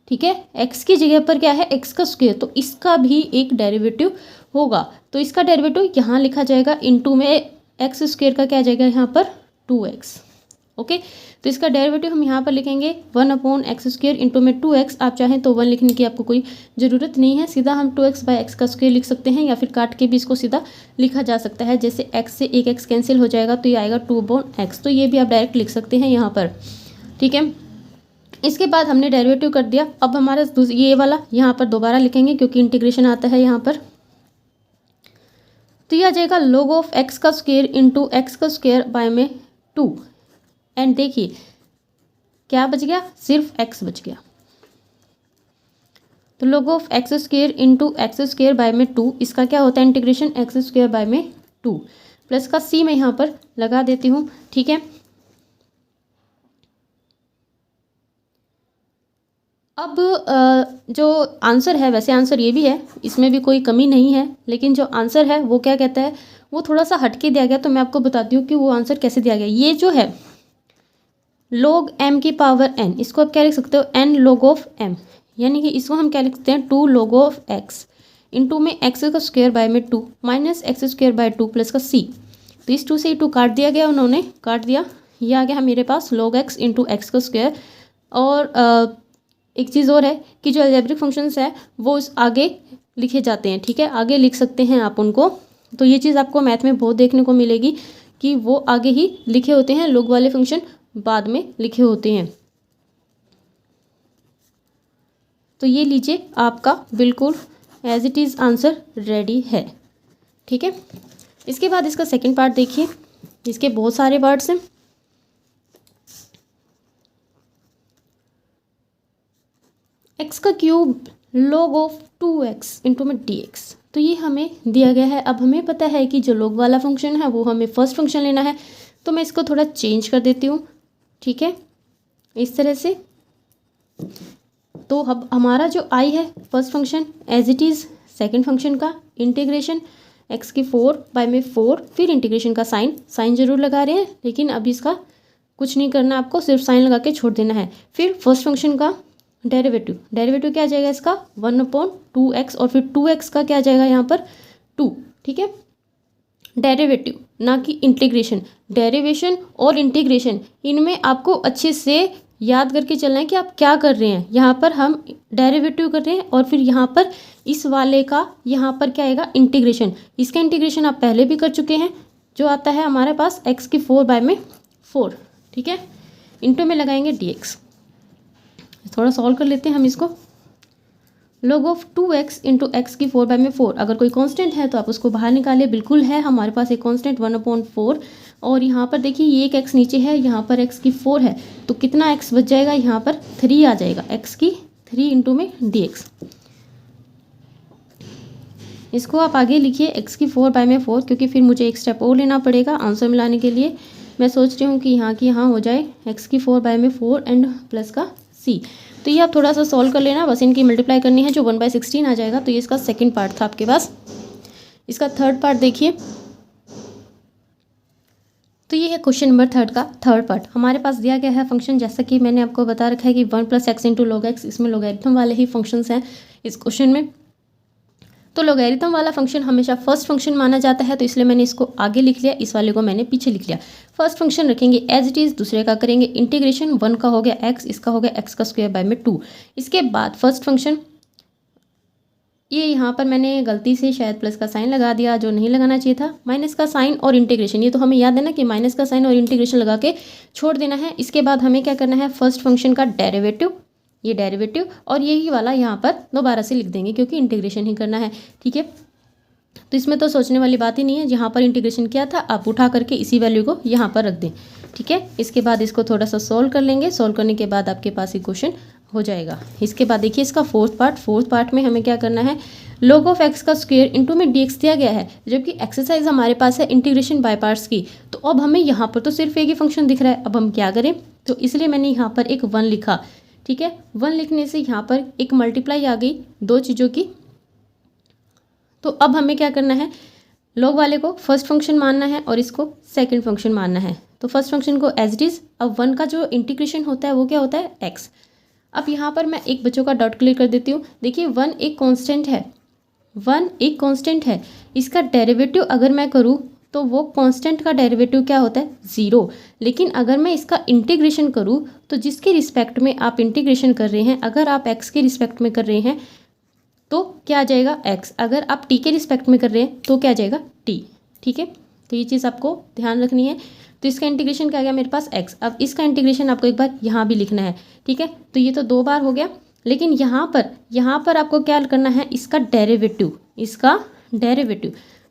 ठीक है, x की जगह पर क्या है, x का स्क्वायर, तो इसका भी एक डेरिवेटिव होगा, तो इसका डेरिवेटिव यहाँ लिखा जाएगा, इनटू में x स्क्वायर का क्या आ जाएगा यहाँ पर 2x। ओके। तो इसका डेरिवेटिव हम यहाँ पर लिखेंगे 1/x² इंटू में 2x। आप चाहें तो 1 लिखने की आपको कोई ज़रूरत नहीं है, सीधा हम 2x/x² लिख सकते हैं, या फिर काट के भी इसको सीधा लिखा जा सकता है। जैसे x से एक x कैंसिल हो जाएगा तो ये आएगा 2/x, तो ये भी आप डायरेक्ट लिख सकते हैं यहाँ पर, ठीक है। इसके बाद हमने डेरिवेटिव कर दिया। अब हमारा ये वाला यहाँ पर दोबारा लिखेंगे क्योंकि इंटीग्रेशन आता है यहाँ पर। तो ये आ जाएगा log of x² into x² bye में 2। एंड देखिए क्या बच गया, सिर्फ x बच गया। तो log of x² into x² bye में 2, इसका क्या होता है इंटीग्रेशन, x² बाय में 2 प्लस का c मैं यहाँ पर लगा देती हूँ, ठीक है। अब जो आंसर है, वैसे आंसर ये भी है, इसमें भी कोई कमी नहीं है, लेकिन जो आंसर है वो क्या कहता है, वो थोड़ा सा हटके दिया गया। तो मैं आपको बताती हूँ कि वो आंसर कैसे दिया गया। ये जो है log m की पावर n, इसको आप क्या लिख सकते हो, n log ऑफ m, यानी कि इसको हम क्या लिख सकते हैं 2 log ऑफ x इंटू में x² बाय में 2 माइनस x² बाय 2 प्लस का c। तो इस 2 से 2 काट दिया गया, उन्होंने काट दिया, ये आ गया मेरे पास log x इंटू x²। और एक चीज़ और है कि जो अलजेब्रिक फंक्शंस है वो उस आगे लिखे जाते हैं, ठीक है, आगे लिख सकते हैं आप उनको। तो ये चीज़ आपको मैथ में बहुत देखने को मिलेगी कि वो आगे ही लिखे होते हैं, log वाले फंक्शन बाद में लिखे होते हैं। तो ये लीजिए आपका बिल्कुल as it is answer ready है, ठीक है। इसके बाद इसका सेकंड पार्ट देखिए, इसके बहुत सारे पार्ट्स हैं। x का cube log of 2x into में dx, तो ये हमें दिया गया है। अब हमें पता है कि जो log वाला फंक्शन है वो हमें फर्स्ट फंक्शन लेना है, तो मैं इसको थोड़ा चेंज कर देती हूँ, ठीक है, इस तरह से। तो अब हमारा जो i है first function as it is second function का इंटीग्रेशन x की 4 बाय में 4, फिर इंटीग्रेशन का साइन जरूर लगा रहे हैं, लेकिन अब इसका कुछ नहीं करना आपको, सिर्फ साइन लगा के छोड़ देना है। फिर फर्स्ट फंक्शन का डेरिवेटिव क्या आ जाएगा इसका 1/2x, और फिर 2x का क्या आ जाएगा यहाँ पर 2, ठीक है। डेरिवेटिव ना कि इंटीग्रेशन, डेरिवेशन और इंटीग्रेशन इनमें आपको अच्छे से याद करके चलना है कि आप क्या कर रहे हैं। यहाँ पर हम डेरिवेटिव कर रहे हैं और फिर यहाँ पर इस वाले का यहाँ पर क्या आएगा इंटीग्रेशन। इसका इंटीग्रेशन आप पहले भी कर चुके हैं, जो आता है हमारे पास x की 4 बाय में 4, ठीक है, इंटू में लगाएंगे dx। थोड़ा सॉल्व कर लेते हैं हम इसको। log of 2x into x की 4 बाय में 4, अगर कोई कांस्टेंट है तो आप उसको बाहर निकालिए, बिल्कुल है हमारे पास एक कांस्टेंट 1/4। और यहाँ पर देखिए ये एक x नीचे है, यहाँ पर x की 4 है, तो कितना x बच जाएगा, यहाँ पर 3 आ जाएगा, x की 3 इंटू में dx। इसको आप आगे लिखिए x की 4 बाय में 4, क्योंकि फिर मुझे एक स्टेप और लेना पड़ेगा आंसर मिलाने के लिए। मैं सोच रही हूँ कि यहाँ की यहाँ हो जाए x की 4 बाय में 4 एंड प्लस का c। तो ये आप थोड़ा सा सॉल्व कर लेना, बस इनकी मल्टीप्लाई करनी है, जो 1/16 आ जाएगा। तो ये इसका सेकंड पार्ट था आपके पास। इसका थर्ड पार्ट देखिए, तो ये है क्वेश्चन नंबर 3 का थर्ड पार्ट। हमारे पास दिया गया है फंक्शन, जैसा कि मैंने आपको बता रखा है कि 1 + x इंटू log x, इसमें लोगैरिथम वाले ही फंक्शंस हैं इस क्वेश्चन में। तो लोगैरिथम वाला फंक्शन हमेशा फर्स्ट फंक्शन माना जाता है, तो इसलिए मैंने इसको आगे लिख लिया, इस वाले को मैंने पीछे लिख लिया। फर्स्ट फंक्शन रखेंगे एज इट इज़, दूसरे का करेंगे इंटीग्रेशन, 1 का हो गया x, इसका हो गया x² बाय में 2। इसके बाद फर्स्ट फंक्शन, ये यहाँ पर मैंने गलती से शायद प्लस का साइन लगा दिया, जो नहीं लगाना चाहिए था, माइनस का साइन और इंटीग्रेशन। ये तो हमें याद है ना कि माइनस का साइन और इंटीग्रेशन लगा के छोड़ देना है। इसके बाद हमें क्या करना है, फर्स्ट फंक्शन का डेरिवेटिव, ये डेरिवेटिव, और यही वाला यहाँ पर दोबारा से लिख देंगे क्योंकि इंटीग्रेशन ही करना है, ठीक है। तो इसमें तो सोचने वाली बात ही नहीं है, जहाँ पर इंटीग्रेशन किया था आप उठा करके इसी वैल्यू को यहाँ पर रख दें, ठीक है। इसके बाद इसको थोड़ा सा सोल्व कर लेंगे, सोल्व करने के बाद आपके पास ये क्वेश्चन हो जाएगा। इसके बाद देखिए इसका फोर्थ पार्ट में हमें क्या करना है, log ऑफ x का स्क्वायर इंटू में dx दिया गया है, जबकि एक्सरसाइज हमारे पास है इंटीग्रेशन बाय पार्ट्स की। तो अब हमें यहाँ पर तो सिर्फ एक ही फंक्शन दिख रहा है, अब हम क्या करें, तो इसलिए मैंने यहाँ पर एक 1 लिखा, ठीक है। 1 लिखने से यहाँ पर एक मल्टीप्लाई आ गई दो चीज़ों की। तो अब हमें क्या करना है, log वाले को फर्स्ट फंक्शन मानना है और इसको सेकंड फंक्शन मानना है। तो फर्स्ट फंक्शन को एज इट इज़, अब 1 का जो इंटीग्रेशन होता है वो क्या होता है x। अब यहाँ पर मैं एक बच्चों का डॉट क्लियर कर देती हूँ। देखिए 1 एक कांस्टेंट है, 1 एक कांस्टेंट है, इसका डेरिवेटिव अगर मैं करूँ तो वो कांस्टेंट का डेरिवेटिव क्या होता है, 0। लेकिन अगर मैं इसका इंटीग्रेशन करूँ तो जिसके रिस्पेक्ट में आप इंटीग्रेशन कर रहे हैं, अगर आप x के रिस्पेक्ट में कर रहे हैं तो क्या आ जाएगा x, अगर आप t के रिस्पेक्ट में कर रहे हैं तो क्या आ जाएगा t। ठीक है, तो ये चीज़ आपको ध्यान रखनी है। तो इसका इंटीग्रेशन क्या आ गया मेरे पास x। अब इसका इंटीग्रेशन आपको एक बार यहाँ भी लिखना है। ठीक है, तो ये तो 2 बार हो गया, लेकिन यहाँ पर आपको क्या करना है, इसका डेरिवेटिव,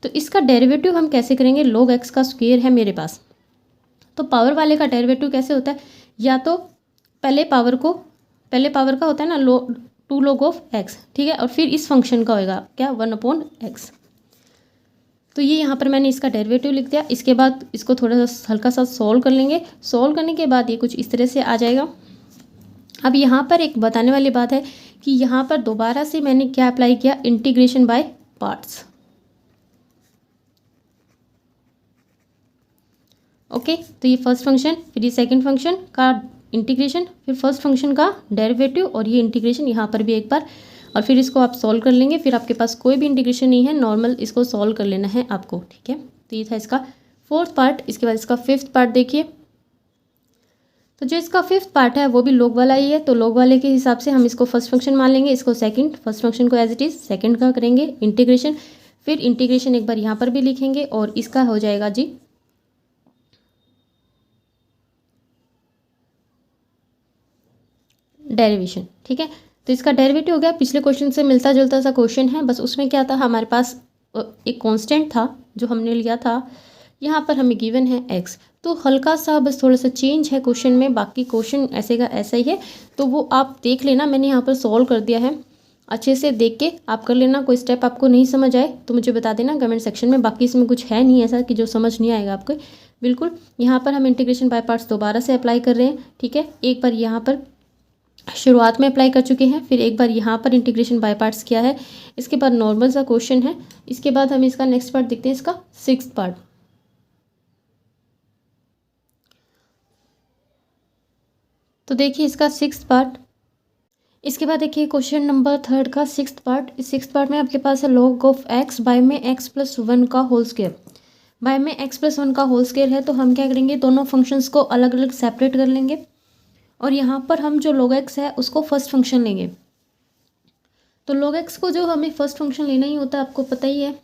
तो इसका डेरिवेटिव हम कैसे करेंगे, log x का स्क्वायर है मेरे पास। तो पावर वाले का डेरिवेटिव कैसे होता है, या तो पहले पावर का होता है ना 2 log ऑफ x, ठीक है, और फिर इस फंक्शन का होएगा क्या 1/x। तो ये यहाँ पर मैंने इसका डेरिवेटिव लिख दिया। इसके बाद इसको थोड़ा सा हल्का सा सॉल्व कर लेंगे। सॉल्व करने के बाद ये कुछ इस तरह से आ जाएगा। अब यहाँ पर एक बताने वाली बात है कि यहाँ पर दोबारा से मैंने क्या अप्लाई किया, इंटीग्रेशन बाय पार्ट्स। ओके, तो ये फर्स्ट फंक्शन, फिर ये सेकंड फंक्शन का इंटीग्रेशन, फिर फर्स्ट फंक्शन का डेरिवेटिव, और ये इंटीग्रेशन यहाँ पर भी एक बार, और फिर इसको आप सॉल्व कर लेंगे। फिर आपके पास कोई भी इंटीग्रेशन नहीं है, नॉर्मल इसको सॉल्व कर लेना है आपको। ठीक है, तो ये था इसका 4th पार्ट। इसके बाद इसका 5th पार्ट देखिए। तो जो इसका 5th पार्ट है वो भी log वाला ही है। तो log वाले के हिसाब से हम इसको फर्स्ट फंक्शन मान लेंगे, इसको सेकंड, फर्स्ट फंक्शन को एज इट इज़ सेकंड का करेंगे इंटीग्रेशन। फिर इंटीग्रेशन एक बार यहाँ पर भी लिखेंगे और इसका हो जाएगा जी डेरिवेशन। ठीक है, तो इसका डेरिवेटिव हो गया। पिछले क्वेश्चन से मिलता जुलता सा क्वेश्चन है, बस उसमें क्या था, हमारे पास एक कांस्टेंट था जो हमने लिया था, यहाँ पर हमें गिवन है x। तो हल्का सा बस थोड़ा सा चेंज है क्वेश्चन में, बाकी क्वेश्चन ऐसे का ऐसा ही है। तो वो आप देख लेना, मैंने यहाँ पर सॉल्व कर दिया है, अच्छे से देख के आप कर लेना। कोई स्टेप आपको नहीं समझ आए तो मुझे बता देना कमेंट सेक्शन में। बाकी इसमें कुछ है नहीं ऐसा कि जो समझ नहीं आएगा आपको, बिल्कुल। यहाँ पर हम इंटीग्रेशन बाय पार्ट्स दोबारा से अप्लाई कर रहे हैं। ठीक है, एक बार यहाँ पर शुरुआत में अप्लाई कर चुके हैं, फिर एक बार यहाँ पर इंटीग्रेशन बाय पार्ट्स किया है। इसके बाद नॉर्मल सा क्वेश्चन है। इसके बाद हम इसका नेक्स्ट पार्ट देखते हैं, इसका 6th पार्ट। तो देखिए इसका 6th पार्ट। इसके बाद देखिए क्वेश्चन नंबर 3 का 6th पार्ट। इस 6th पार्ट में आपके पास है log ऑफ x बाय में x प्लस 1 का होल स्क्वायर। बाय में x प्लस 1 का होल स्क्वायर है, तो हम क्या करेंगे, दोनों फंक्शंस को अलग अलग सेपरेट कर लेंगे, और यहाँ पर हम जो log x है उसको फर्स्ट फंक्शन लेंगे। तो log x को जो हमें फर्स्ट फंक्शन लेना ही होता है, आपको पता ही है।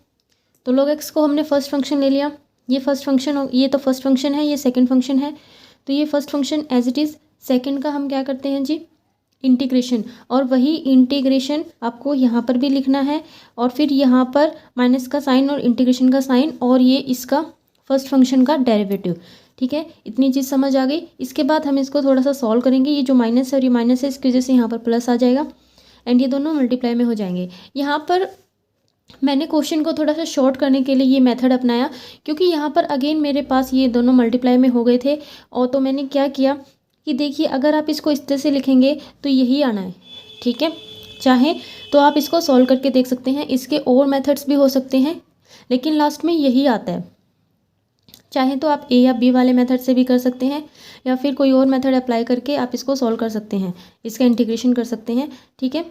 तो log x को हमने फर्स्ट फंक्शन ले लिया। ये फर्स्ट फंक्शन, ये तो फर्स्ट फंक्शन है, ये सेकंड फंक्शन है। तो ये first function as it is, second का हम क्या करते हैं जी इंटीग्रेशन, और वही इंटीग्रेशन आपको यहाँ पर भी लिखना है, और फिर यहाँ पर माइनस का साइन और इंटीग्रेशन का साइन, और ये इसका फर्स्ट फंक्शन का डेरिवेटिव। ठीक है, इतनी चीज़ समझ आ गई। इसके बाद हम इसको थोड़ा सा सॉल्व करेंगे। ये जो माइनस है और ये माइनस है, इसकी वजह से यहाँ पर प्लस आ जाएगा, एंड ये दोनों मल्टीप्लाई में हो जाएंगे। यहाँ पर मैंने क्वेश्चन को थोड़ा सा शॉर्ट करने के लिए ये मेथड अपनाया, क्योंकि यहाँ पर अगेन मेरे पास ये दोनों मल्टीप्लाई में हो गए थे। और तो मैंने क्या किया कि देखिए, अगर आप इसको इस तरह से लिखेंगे तो यही आना है। ठीक है, चाहे तो आप इसको सॉल्व करके देख सकते हैं, इसके और मेथड्स भी हो सकते हैं, लेकिन लास्ट में यही आता है। चाहे तो आप ए या बी वाले मेथड से भी कर सकते हैं, या फिर कोई और मेथड अप्लाई करके आप इसको सॉल्व कर सकते हैं, इसका इंटीग्रेशन कर सकते हैं। ठीक है,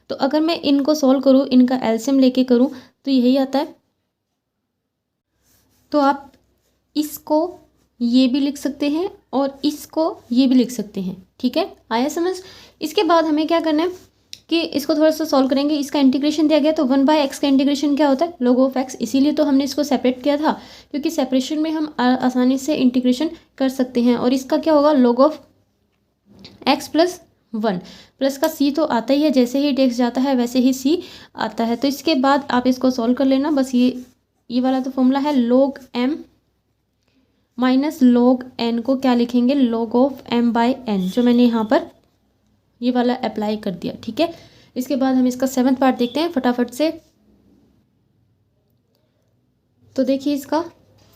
तो अगर मैं इनको सॉल्व करूँ, इनका एलसीएम लेके करूँ, तो यही आता है। तो आप इसको ये भी लिख सकते हैं और इसको ये भी लिख सकते हैं। ठीक है, आया समझ। इसके बाद हमें क्या करना है कि इसको थोड़ा सा सॉल्व करेंगे। इसका इंटीग्रेशन दिया गया, तो 1/x का इंटीग्रेशन क्या होता है, log ऑफ x। इसीलिए तो हमने इसको सेपरेट किया था, क्योंकि सेपरेशन में हम आसानी से इंटीग्रेशन कर सकते हैं। और इसका क्या होगा, log of x plus 1। Plus का c तो आता ही है, जैसे ही x जाता है वैसे ही c आता है। तो इसके बाद आप इसको सॉल्व कर लेना। बस ये वाला तो फॉर्मूला है, log m minus log n को क्या लिखेंगे, log ऑफ m/n, जो मैंने यहाँ पर ये वाला अप्लाई कर दिया। ठीक है, इसके बाद हम इसका 7th पार्ट देखते हैं फटाफट से। तो देखिए इसका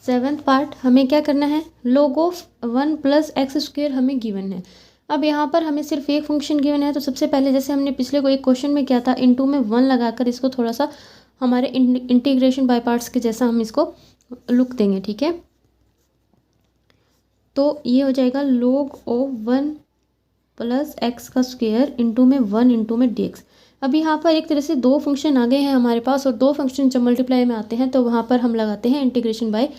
7th पार्ट हमें क्या करना है, log of 1 plus x square हमें गिवन है। अब यहाँ पर हमें सिर्फ एक फंक्शन गिवन है, तो सबसे पहले जैसे हमने पिछले को एक क्वेश्चन में किया था, इनटू में 1 लगाकर इसको थोड़ा सा हमारे इंटीग्रेशन बाय पार्ट्स के जैसा हम इसको लुक देंगे। ठीक है, तो ये हो जाएगा log ऑफ 1 प्लस एक्स का स्क्वायर इंटू में 1 इंटू में dx। अब यहाँ पर एक तरह से दो फंक्शन आ गए हैं हमारे पास, और दो फंक्शन जब मल्टीप्लाई में आते हैं तो वहाँ पर हम लगाते हैं इंटीग्रेशन बाय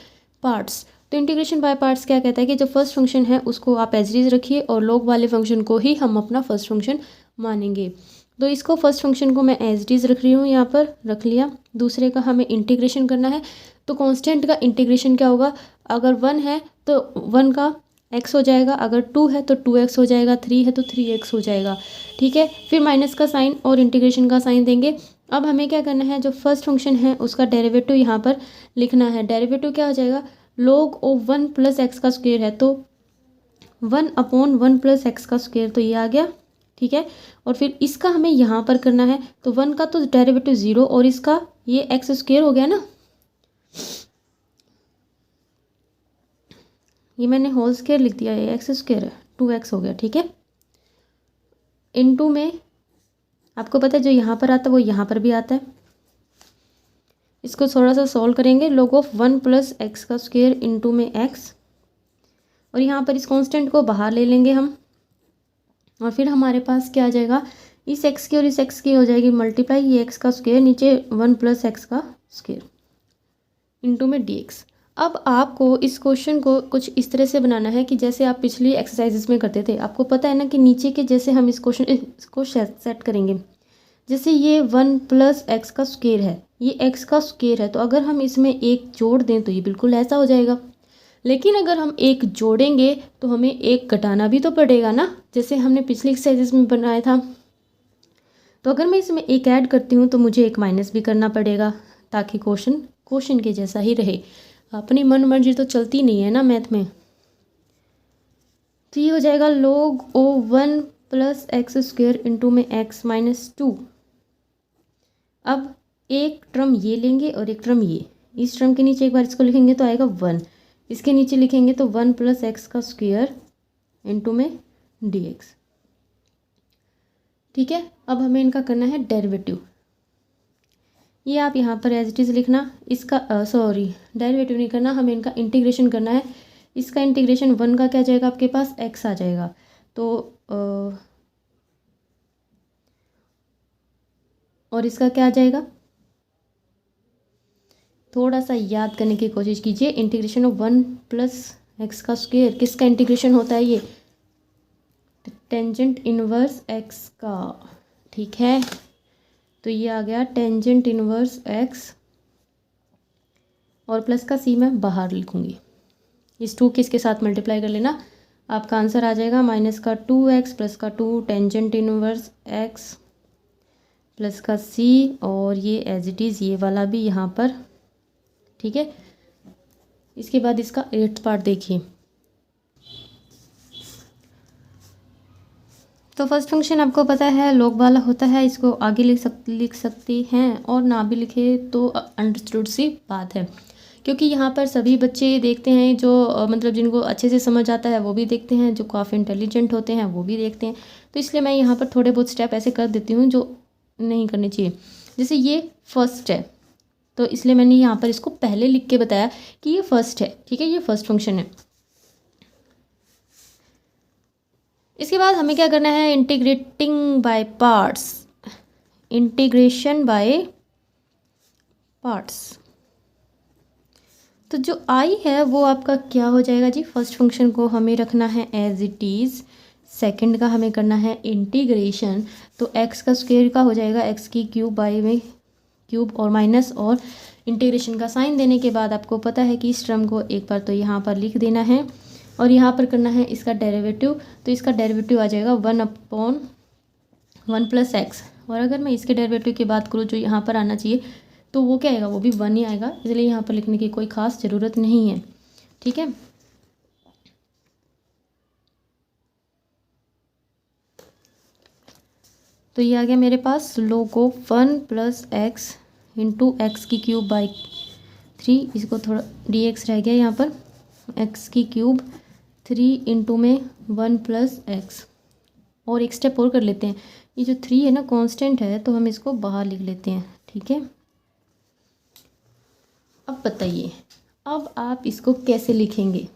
पार्ट्स। तो इंटीग्रेशन बाय पार्ट्स क्या कहता है कि जो फर्स्ट फंक्शन है उसको आप एज इट इज रखिए और लॉग वाले फंक्शन को ही हम अपना फर्स्ट फंक्शन मानेंगे। तो इसको फर्स्ट फंक्शन को मैं एज इट इज रख रही हूँ, यहाँ पर रख लिया। दूसरे का हमें इंटीग्रेशन करना है, तो कांस्टेंट का इंटीग्रेशन क्या होगा, अगर 1 है तो 1 का x हो जाएगा, अगर 2 है तो 2x हो जाएगा, 3 है तो 3x हो जाएगा। ठीक है, फिर माइनस का साइन और इंटीग्रेशन का साइन देंगे। अब हमें क्या करना है, जो फर्स्ट फंक्शन है उसका डेरिवेटिव यहाँ पर लिखना है। डेरिवेटिव क्या हो जाएगा, log ऑफ 1 प्लस एक्स का स्क्वायर है तो 1/1 प्लस एक्स का स्क्वायर, तो ये आ गया। ठीक है, और फिर इसका हमें यहाँ पर करना है, तो 1 का तो डेरिवेटिव 0 और इसका ये एक्स स्क्वायर हो गया ना, ये मैंने होल स्क्वायर लिख दिया, ये एक्स स्क्वायर है, 2x हो गया। ठीक है, इनटू में आपको पता है जो यहाँ पर आता है वो यहाँ पर भी आता है। इसको थोड़ा सा सॉल्व करेंगे, log ऑफ 1 प्लस एक्स का स्क्वायर इनटू में x, और यहाँ पर इस कांस्टेंट को बाहर ले लेंगे हम, और फिर हमारे पास क्या आ जाएगा, इस x की और इस x की हो जाएगी मल्टीप्लाई, ये x का स्क्वायर नीचे 1 प्लस एक्स का स्क्वायर इनटू में dx। अब आपको इस क्वेश्चन को कुछ इस तरह से बनाना है कि जैसे आप पिछली एक्सरसाइजेस में करते थे। आपको पता है ना कि नीचे के जैसे हम इस क्वेश्चन इसको सेट करेंगे, जैसे ये 1 प्लस एक्स का स्क्वायर है, ये x का स्क्वायर है, तो अगर हम इसमें एक जोड़ दें तो ये बिल्कुल ऐसा हो जाएगा। लेकिन अगर हम एक जोड़ेंगे तो हमें एक घटाना भी तो पड़ेगा ना, जैसे हमने पिछली एक्सरसाइजेस में बनाया था। तो अगर मैं इसमें एक ऐड करती हूँ तो मुझे एक माइनस भी करना पड़ेगा, ताकि क्वेश्चन के जैसा ही रहे। अपनी मन मर्जी तो चलती नहीं है ना मैथ में। तो ये हो जाएगा log of 1 plus x square into में x माइनस 2। अब एक टर्म ये लेंगे और एक टर्म ये, इस टर्म के नीचे एक बार इसको लिखेंगे तो आएगा 1, इसके नीचे लिखेंगे तो 1 प्लस एक्स का स्क्वायर इंटू में dx। ठीक है, अब हमें इनका करना है डेरिवेटिव। ये आप यहाँ पर एज इट इज़ लिखना, इसका डेरिवेटिव नहीं करना, हमें इनका इंटीग्रेशन करना है। इसका इंटीग्रेशन 1 का क्या जाएगा, आपके पास x आ जाएगा, तो और इसका क्या आ जाएगा, थोड़ा सा याद करने की कोशिश कीजिए। इंटीग्रेशन ऑफ 1 प्लस एक्स का स्क्वायर, किसका इंटीग्रेशन होता है, ये टेंजेंट इनवर्स x का। ठीक है, तो ये आ गया टेंजेंट इनवर्स x, और प्लस का c मैं बाहर लिखूंगी। इस 2 किसके साथ मल्टीप्लाई कर लेना, आपका आंसर आ जाएगा माइनस का 2x प्लस का 2 टेंजेंट इनवर्स x प्लस का c, और ये एज इट इज़ ये वाला भी यहाँ पर। ठीक है, इसके बाद इसका 8th पार्ट देखिए। तो फर्स्ट फंक्शन आपको पता है लॉग वाला होता है, इसको आगे लिख सकती हैं, और ना भी लिखे तो अंडरस्टूड सी बात है, क्योंकि यहाँ पर सभी बच्चे देखते हैं जो मतलब जिनको अच्छे से समझ आता है वो भी देखते हैं, जो काफ़ी इंटेलिजेंट होते हैं वो भी देखते हैं। तो इसलिए मैं यहाँ पर थोड़े बहुत स्टेप ऐसे कर देती हूँ जो नहीं करने चाहिए। जैसे ये फर्स्ट है, तो इसलिए मैंने यहाँ पर इसको पहले लिख के बताया कि ये फर्स्ट है। ठीक है, ये फर्स्ट फंक्शन है। इसके बाद हमें क्या करना है, integrating by parts, integration by parts. तो जो आई है वो आपका क्या हो जाएगा जी, फर्स्ट फंक्शन को हमें रखना है एज इट इज़, सेकंड का हमें करना है इंटीग्रेशन, तो एक्स का स्क्वायर का हो जाएगा एक्स की क्यूब बाई में क्यूब और माइनस, और इंटीग्रेशन का साइन देने के बाद आपको पता है कि इस टर्म को एक बार तो यहाँ पर लिख देना है, और यहाँ पर करना है इसका डेरिवेटिव। तो इसका डेरिवेटिव आ जाएगा 1/1 प्लस एक्स, और अगर मैं इसके डेरिवेटिव की बात करूँ जो यहाँ पर आना चाहिए तो वो क्या आएगा, वो भी 1 ही आएगा, इसलिए यहाँ पर लिखने की कोई ख़ास ज़रूरत नहीं है। ठीक है, तो ये आ गया मेरे पास log of 1 plus x into x की क्यूब बाई 3, इसको थोड़ा dx रह गया यहाँ पर, एक्स की क्यूब 3 इंटू में 1 प्लस एक्स। और एक स्टेप और कर लेते हैं, ये जो 3 है ना कांस्टेंट है, तो हम इसको बाहर लिख लेते हैं। ठीक है, अब बताइए अब आप इसको कैसे लिखेंगे।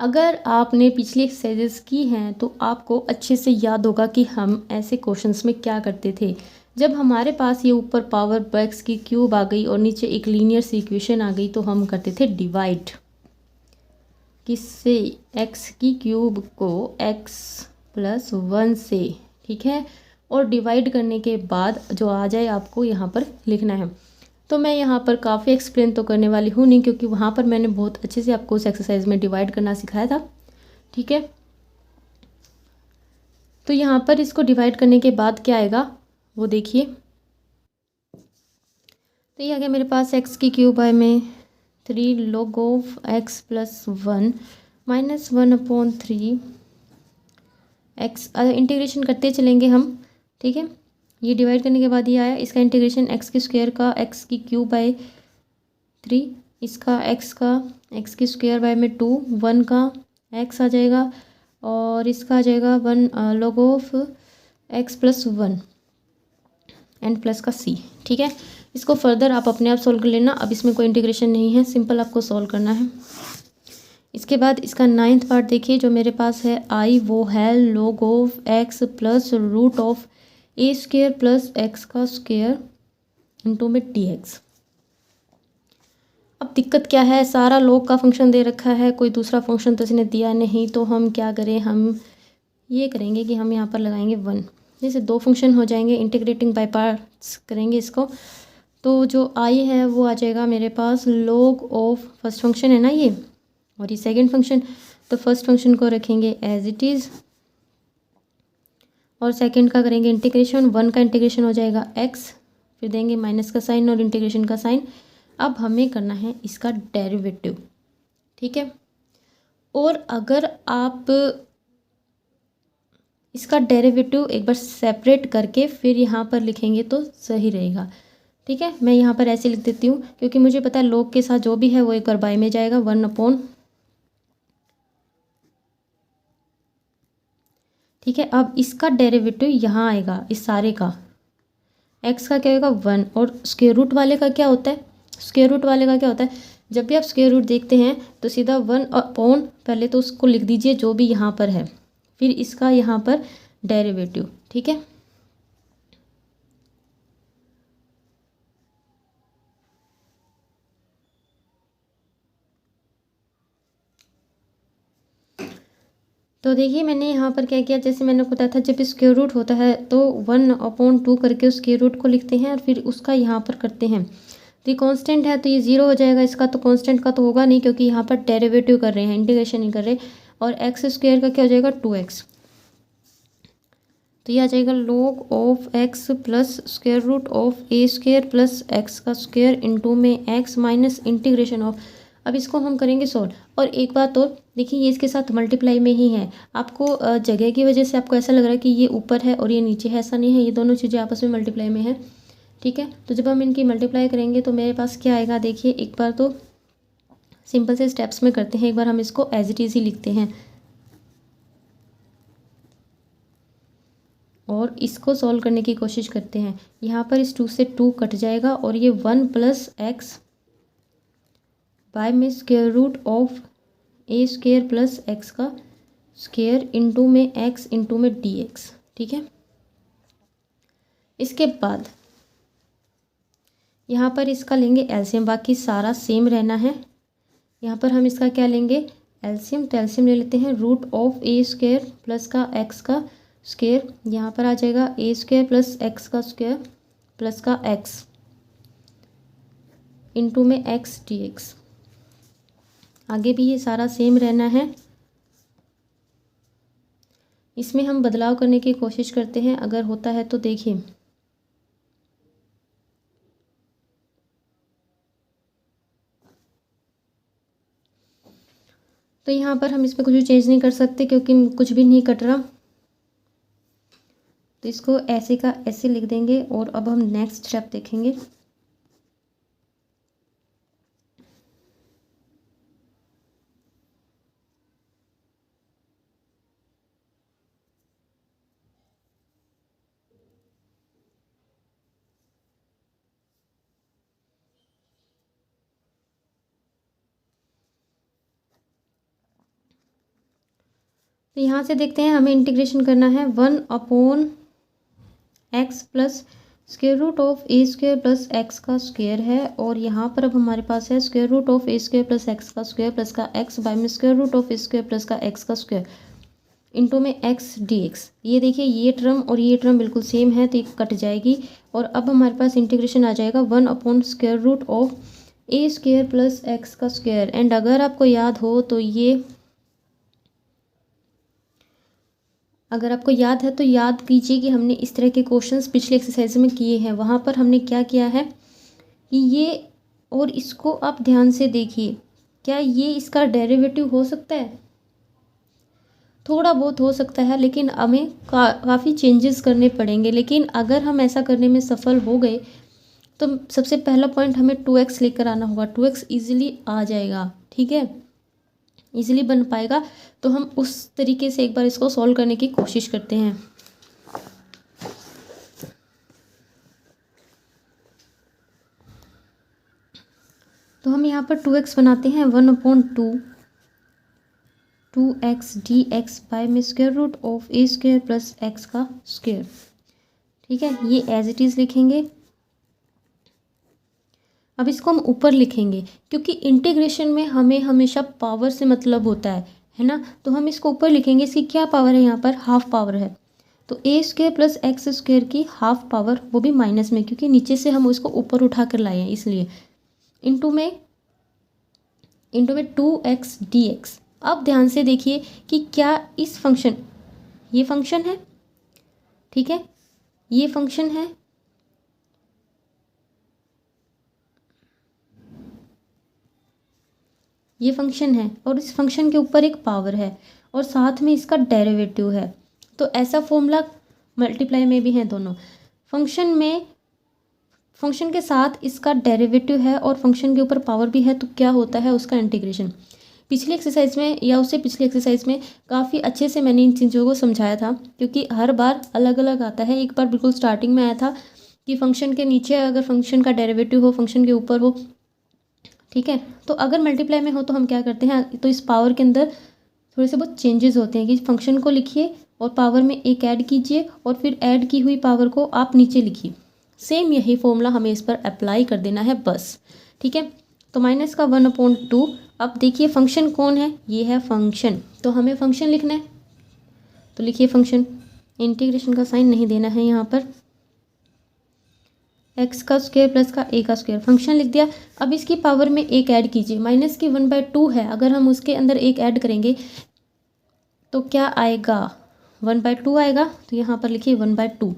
अगर आपने पिछली एक्सरसाइजेस की हैं तो आपको अच्छे से याद होगा कि हम ऐसे क्वेश्चंस में क्या करते थे। जब हमारे पास ये ऊपर पावर एक्स की क्यूब आ गई और नीचे एक लीनियर सी इक्वेशन आ गई तो हम करते थे डिवाइड, किससे, एक्स की क्यूब को एक्स प्लस वन से, ठीक है। और डिवाइड करने के बाद जो आ जाए आपको यहाँ पर लिखना है। तो मैं यहाँ पर काफ़ी एक्सप्लेन तो करने वाली हूँ नहीं, क्योंकि वहाँ पर मैंने बहुत अच्छे से आपको उस एक्सरसाइज में डिवाइड करना सिखाया था, ठीक है। तो यहाँ पर इसको डिवाइड करने के बाद क्या आएगा वो देखिए। तो ये आ गया मेरे पास एक्स की क्यूब है में 3 log of x plus one minus 1/3 x, integration करते चलेंगे हम, ठीक है। ये डिवाइड करने के बाद ये आया, इसका इंटीग्रेशन एक्स की स्क्वायर का एक्स की क्यूब बाय 3, इसका एक्स की स्क्वायर बाय में 2, 1 का एक्स आ जाएगा और इसका आ जाएगा 1 log of x plus one and plus का सी, ठीक है। इसको फर्दर आप अपने आप सॉल्व कर लेना, अब इसमें कोई इंटीग्रेशन नहीं है, सिंपल आपको सॉल्व करना है। इसके बाद इसका 9th पार्ट देखिए जो मेरे पास है आई, वो है log of x plus root of a square plus x का स्क्वेयर इंटू में डी एक्स। अब दिक्कत क्या है, सारा log का फंक्शन दे रखा है, कोई दूसरा फंक्शन तो इसने दिया नहीं, तो हम क्या करें, हम ये करेंगे कि हम यहाँ पर लगाएंगे 1, जैसे 2 फंक्शन हो जाएंगे, इंटीग्रेटिंग बाय पार्ट्स करेंगे इसको। तो जो आई है वो आ जाएगा मेरे पास log ऑफ फर्स्ट फंक्शन है ना ये, और ये सेकंड फंक्शन, तो फर्स्ट फंक्शन को रखेंगे एज इट इज़ और सेकंड का करेंगे इंटीग्रेशन। 1 का इंटीग्रेशन हो जाएगा एक्स, फिर देंगे माइनस का साइन और इंटीग्रेशन का साइन। अब हमें करना है इसका डेरिवेटिव, ठीक है। और अगर आप इसका डेरिवेटिव एक बार सेपरेट करके फिर यहाँ पर लिखेंगे तो सही रहेगा, ठीक है। मैं यहाँ पर ऐसे लिख देती हूँ क्योंकि मुझे पता है log के साथ जो भी है वो एक बार बाय में जाएगा, 1/, ठीक है। अब इसका डेरिवेटिव यहाँ आएगा इस सारे का, एक्स का क्या होगा 1, और स्क्वायर रूट वाले का क्या होता है, स्क्वायर रूट वाले का क्या होता है, जब भी आप स्क्वायर रूट देखते हैं तो सीधा 1/, पहले तो उसको लिख दीजिए जो भी यहाँ पर है, फिर इसका यहाँ पर डेरिवेटिव, ठीक है। तो देखिए मैंने यहाँ पर क्या किया, जैसे मैंने बताया था जब स्क्वायर रूट होता है तो 1/2 करके उस स्क्वायर रूट को लिखते हैं और फिर उसका यहाँ पर करते हैं। तो ये कांस्टेंट है तो ये 0 हो जाएगा, इसका तो कांस्टेंट का तो होगा नहीं क्योंकि यहाँ पर डेरिवेटिव कर रहे हैं, इंटीग्रेशन नहीं कर रहे। और एक्स स्क्वायर का क्या हो जाएगा 2x, तो ये आ जाएगा log of x plus square root of a square plus x का स्क्वायर इंटू में एक्स माइनस इंटीग्रेशन ऑफ। अब इसको हम करेंगे सॉल्व। और एक बात और देखिए, ये इसके साथ मल्टीप्लाई में ही है, आपको जगह की वजह से आपको ऐसा लग रहा है कि ये ऊपर है और ये नीचे है, ऐसा नहीं है, ये दोनों चीज़ें आपस में मल्टीप्लाई में है, ठीक है। तो जब हम इनकी मल्टीप्लाई करेंगे तो मेरे पास क्या आएगा, देखिए एक बार तो सिंपल से स्टेप्स में करते हैं, एक बार हम इसको एज इट इज़ ही लिखते हैं और इसको सॉल्व करने की कोशिश करते हैं। यहाँ पर इस 2 से 2 कट जाएगा और ये 1 प्लस एक्स बाय में square root of a square plus x का स्क्वायर इंटू में एक्स इंटू में डी एक्स, ठीक है। इसके बाद यहाँ पर इसका लेंगे एलसीएम, बाकी सारा सेम रहना है। यहाँ पर हम इसका क्या लेंगे एलसीएम, तो एलसीएम ले लेते हैं, root of a square plus का एक्स का स्क्वायर, यहाँ पर आ जाएगा ए स्क्वायर प्लस एक्स का स्क्वायर प्लस का एक्स इंटू में एक्स डी एक्स। आगे भी ये सारा सेम रहना है, इसमें हम बदलाव करने की कोशिश करते हैं, अगर होता है तो देखिए। तो यहाँ पर हम इसमें कुछ भी चेंज नहीं कर सकते क्योंकि कुछ भी नहीं कट रहा, तो इसको ऐसे का ऐसे लिख देंगे और अब हम नेक्स्ट स्टेप देखेंगे। तो यहाँ से देखते हैं हमें इंटीग्रेशन करना है 1/x plus square root of a square plus x का स्क्वायर है, और यहाँ पर अब हमारे पास है square root of a square plus x का स्क्वायर प्लस का एक्स बाय में square root of a square plus का एक्स का स्क्वायर इंटू में एक्स डी एक्स। ये देखिए ये टर्म और ये टर्म बिल्कुल सेम है तो ये कट जाएगी, और अब हमारे पास इंटीग्रेशन आ जाएगा 1/स्क्वायर root of a square plus x का स्क्वायर। एंड अगर आपको याद हो तो ये, अगर आपको याद है तो याद कीजिए कि हमने इस तरह के क्वेश्चंस पिछले एक्सरसाइज में किए हैं। वहाँ पर हमने क्या किया है कि ये, और इसको आप ध्यान से देखिए, क्या ये इसका डेरिवेटिव हो सकता है? थोड़ा बहुत हो सकता है, लेकिन हमें काफ़ी चेंजेस करने पड़ेंगे। लेकिन अगर हम ऐसा करने में सफल हो गए तो सबसे पहला पॉइंट हमें 2x लेकर आना होगा। 2x ईजिली आ जाएगा, ठीक है, ईजिली बन पाएगा। तो हम उस तरीके से एक बार इसको सॉल्व करने की कोशिश करते हैं। तो हम यहाँ पर 2x बनाते हैं 1/2x dx बाय में square root of a square plus x का स्क्वायर, ठीक है, ये एज इट इज़ लिखेंगे। अब इसको हम ऊपर लिखेंगे क्योंकि इंटीग्रेशन में हमें हमेशा पावर से मतलब होता है ना, तो हम इसको ऊपर लिखेंगे। इसकी क्या पावर है? यहाँ पर हाफ पावर है, तो ए स्क्वायर प्लस एक्स स्क्वायर की हाफ पावर, वो भी माइनस में, क्योंकि नीचे से हम उसको ऊपर उठा कर लाए हैं इसलिए, इंटू में 2x dx। अब ध्यान से देखिए कि क्या इस फंक्शन, ये फंक्शन है, ठीक है, ये फंक्शन है, ये फंक्शन है, और इस फंक्शन के ऊपर एक पावर है और साथ में इसका डेरिवेटिव है। तो ऐसा फॉर्मूला मल्टीप्लाई में भी है दोनों। फंक्शन में, फंक्शन के साथ इसका डेरिवेटिव है और फंक्शन के ऊपर पावर भी है, तो क्या होता है उसका इंटीग्रेशन। पिछली एक्सरसाइज में या उससे पिछली एक्सरसाइज में काफ़ी अच्छे से मैंने इन चीज़ों को समझाया था, क्योंकि हर बार अलग अलग आता है। एक बार बिल्कुल स्टार्टिंग में आया था कि फंक्शन के नीचे अगर फंक्शन का डेरिवेटिव हो, फंक्शन के ऊपर हो, ठीक है। तो अगर मल्टीप्लाई में हो तो हम क्या करते हैं, तो इस पावर के अंदर थोड़े से बहुत चेंजेस होते हैं कि फंक्शन को लिखिए और पावर में एक ऐड कीजिए और फिर ऐड की हुई पावर को आप नीचे लिखिए। सेम यही फॉर्मूला हमें इस पर अप्लाई कर देना है बस, ठीक है। तो माइनस का 1/2। अब देखिए फंक्शन कौन है, ये है फंक्शन, तो हमें फंक्शन लिखना है, तो लिखिए फंक्शन। इंटीग्रेशन का साइन नहीं देना है यहाँ पर, एक्स का स्क्वायर प्लस का ए का स्क्वायर, फंक्शन लिख दिया। अब इसकी पावर में एक ऐड कीजिए, माइनस की 1/2 है, अगर हम उसके अंदर एक ऐड करेंगे तो क्या आएगा, 1/2 आएगा। तो यहाँ पर लिखिए 1/2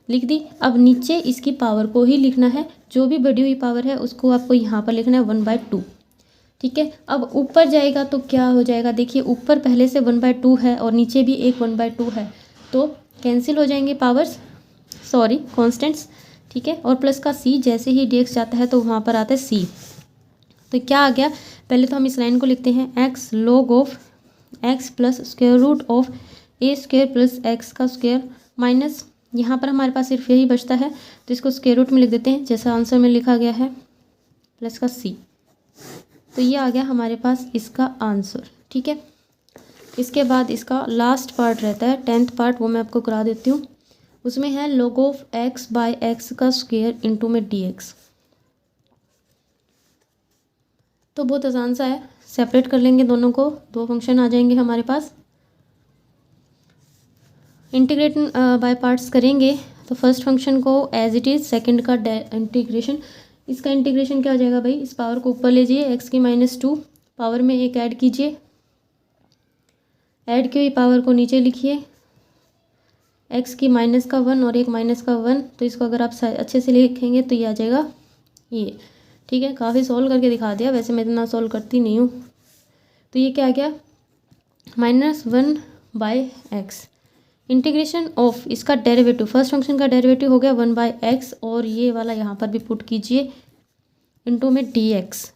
लिख दी। अब नीचे इसकी पावर को ही लिखना है, जो भी बढ़ी हुई पावर है उसको आपको यहाँ पर लिखना है 1/2, ठीक है। अब ऊपर जाएगा तो क्या हो जाएगा, देखिए ऊपर पहले से 1/2 है और नीचे भी एक 1/2 है, तो कैंसिल हो जाएंगे पावर्स, सॉरी कॉन्स्टेंट्स, ठीक है। और प्लस का सी, जैसे ही dx जाता है तो वहाँ पर आता है सी। तो क्या आ गया, पहले तो हम इस लाइन को लिखते हैं, x log of x plus square root of a square plus x का स्क्वायर माइनस, यहाँ पर हमारे पास सिर्फ यही बचता है तो इसको स्क्वायर रूट में लिख देते हैं जैसा आंसर में लिखा गया है, प्लस का सी। तो ये आ गया हमारे पास इसका आंसर, ठीक है। इसके बाद इसका लास्ट पार्ट रहता है 10th पार्ट, वो मैं आपको करा देती हूँ। उसमें है log of x by x का स्क्वायर इंटू में dx। तो बहुत आसान सा है, सेपरेट कर लेंगे दोनों को, दो फंक्शन आ जाएंगे हमारे पास। इंटीग्रेट बाय पार्ट्स करेंगे तो फर्स्ट फंक्शन को एज इट इज़, सेकंड का इंटीग्रेशन, इसका इंटीग्रेशन क्या हो जाएगा भाई, इस पावर को ऊपर लीजिए, एक्स की -2, पावर में एक ऐड कीजिए, ऐड की हुई पावर को नीचे लिखिए, एक्स की -1 और एक -1, तो इसको अगर आप अच्छे से लिखेंगे तो ये आ जाएगा ये, ठीक है। काफ़ी सॉल्व करके दिखा दिया, वैसे मैं इतना सॉल्व करती नहीं हूँ। तो ये क्या आ गया, -1/x, इंटीग्रेशन ऑफ इसका डेरिवेटिव, फर्स्ट फंक्शन का डेरिवेटिव हो गया 1/x, और ये वाला यहाँ पर भी पुट कीजिए इंटू में dx,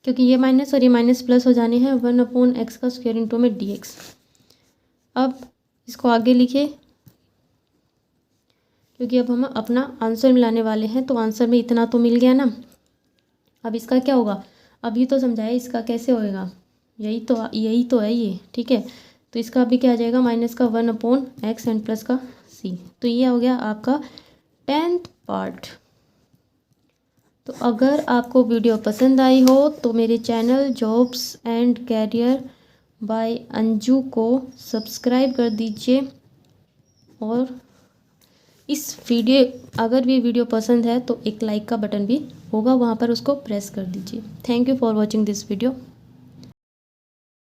क्योंकि ये माइनस और ये माइनस प्लस हो जाने हैं, 1/x का स्क्वायर इंटू में dx। अब इसको आगे लिखिए, क्योंकि अब हम अपना आंसर मिलाने वाले हैं, तो आंसर में इतना तो मिल गया ना, अब इसका क्या होगा, अभी तो समझाया, इसका कैसे होएगा, यही तो है ये, ठीक है। तो इसका अभी क्या आ जाएगा, -1/x एंड प्लस का c। तो ये हो गया आपका 10th पार्ट। तो अगर आपको वीडियो पसंद आई हो तो मेरे channel jobs and career by Anju को सब्सक्राइब कर दीजिए, और इस वीडियो अगर ये वीडियो पसंद है तो एक लाइक का बटन भी होगा वहाँ पर, उसको प्रेस कर दीजिए। Thank you for watching this video.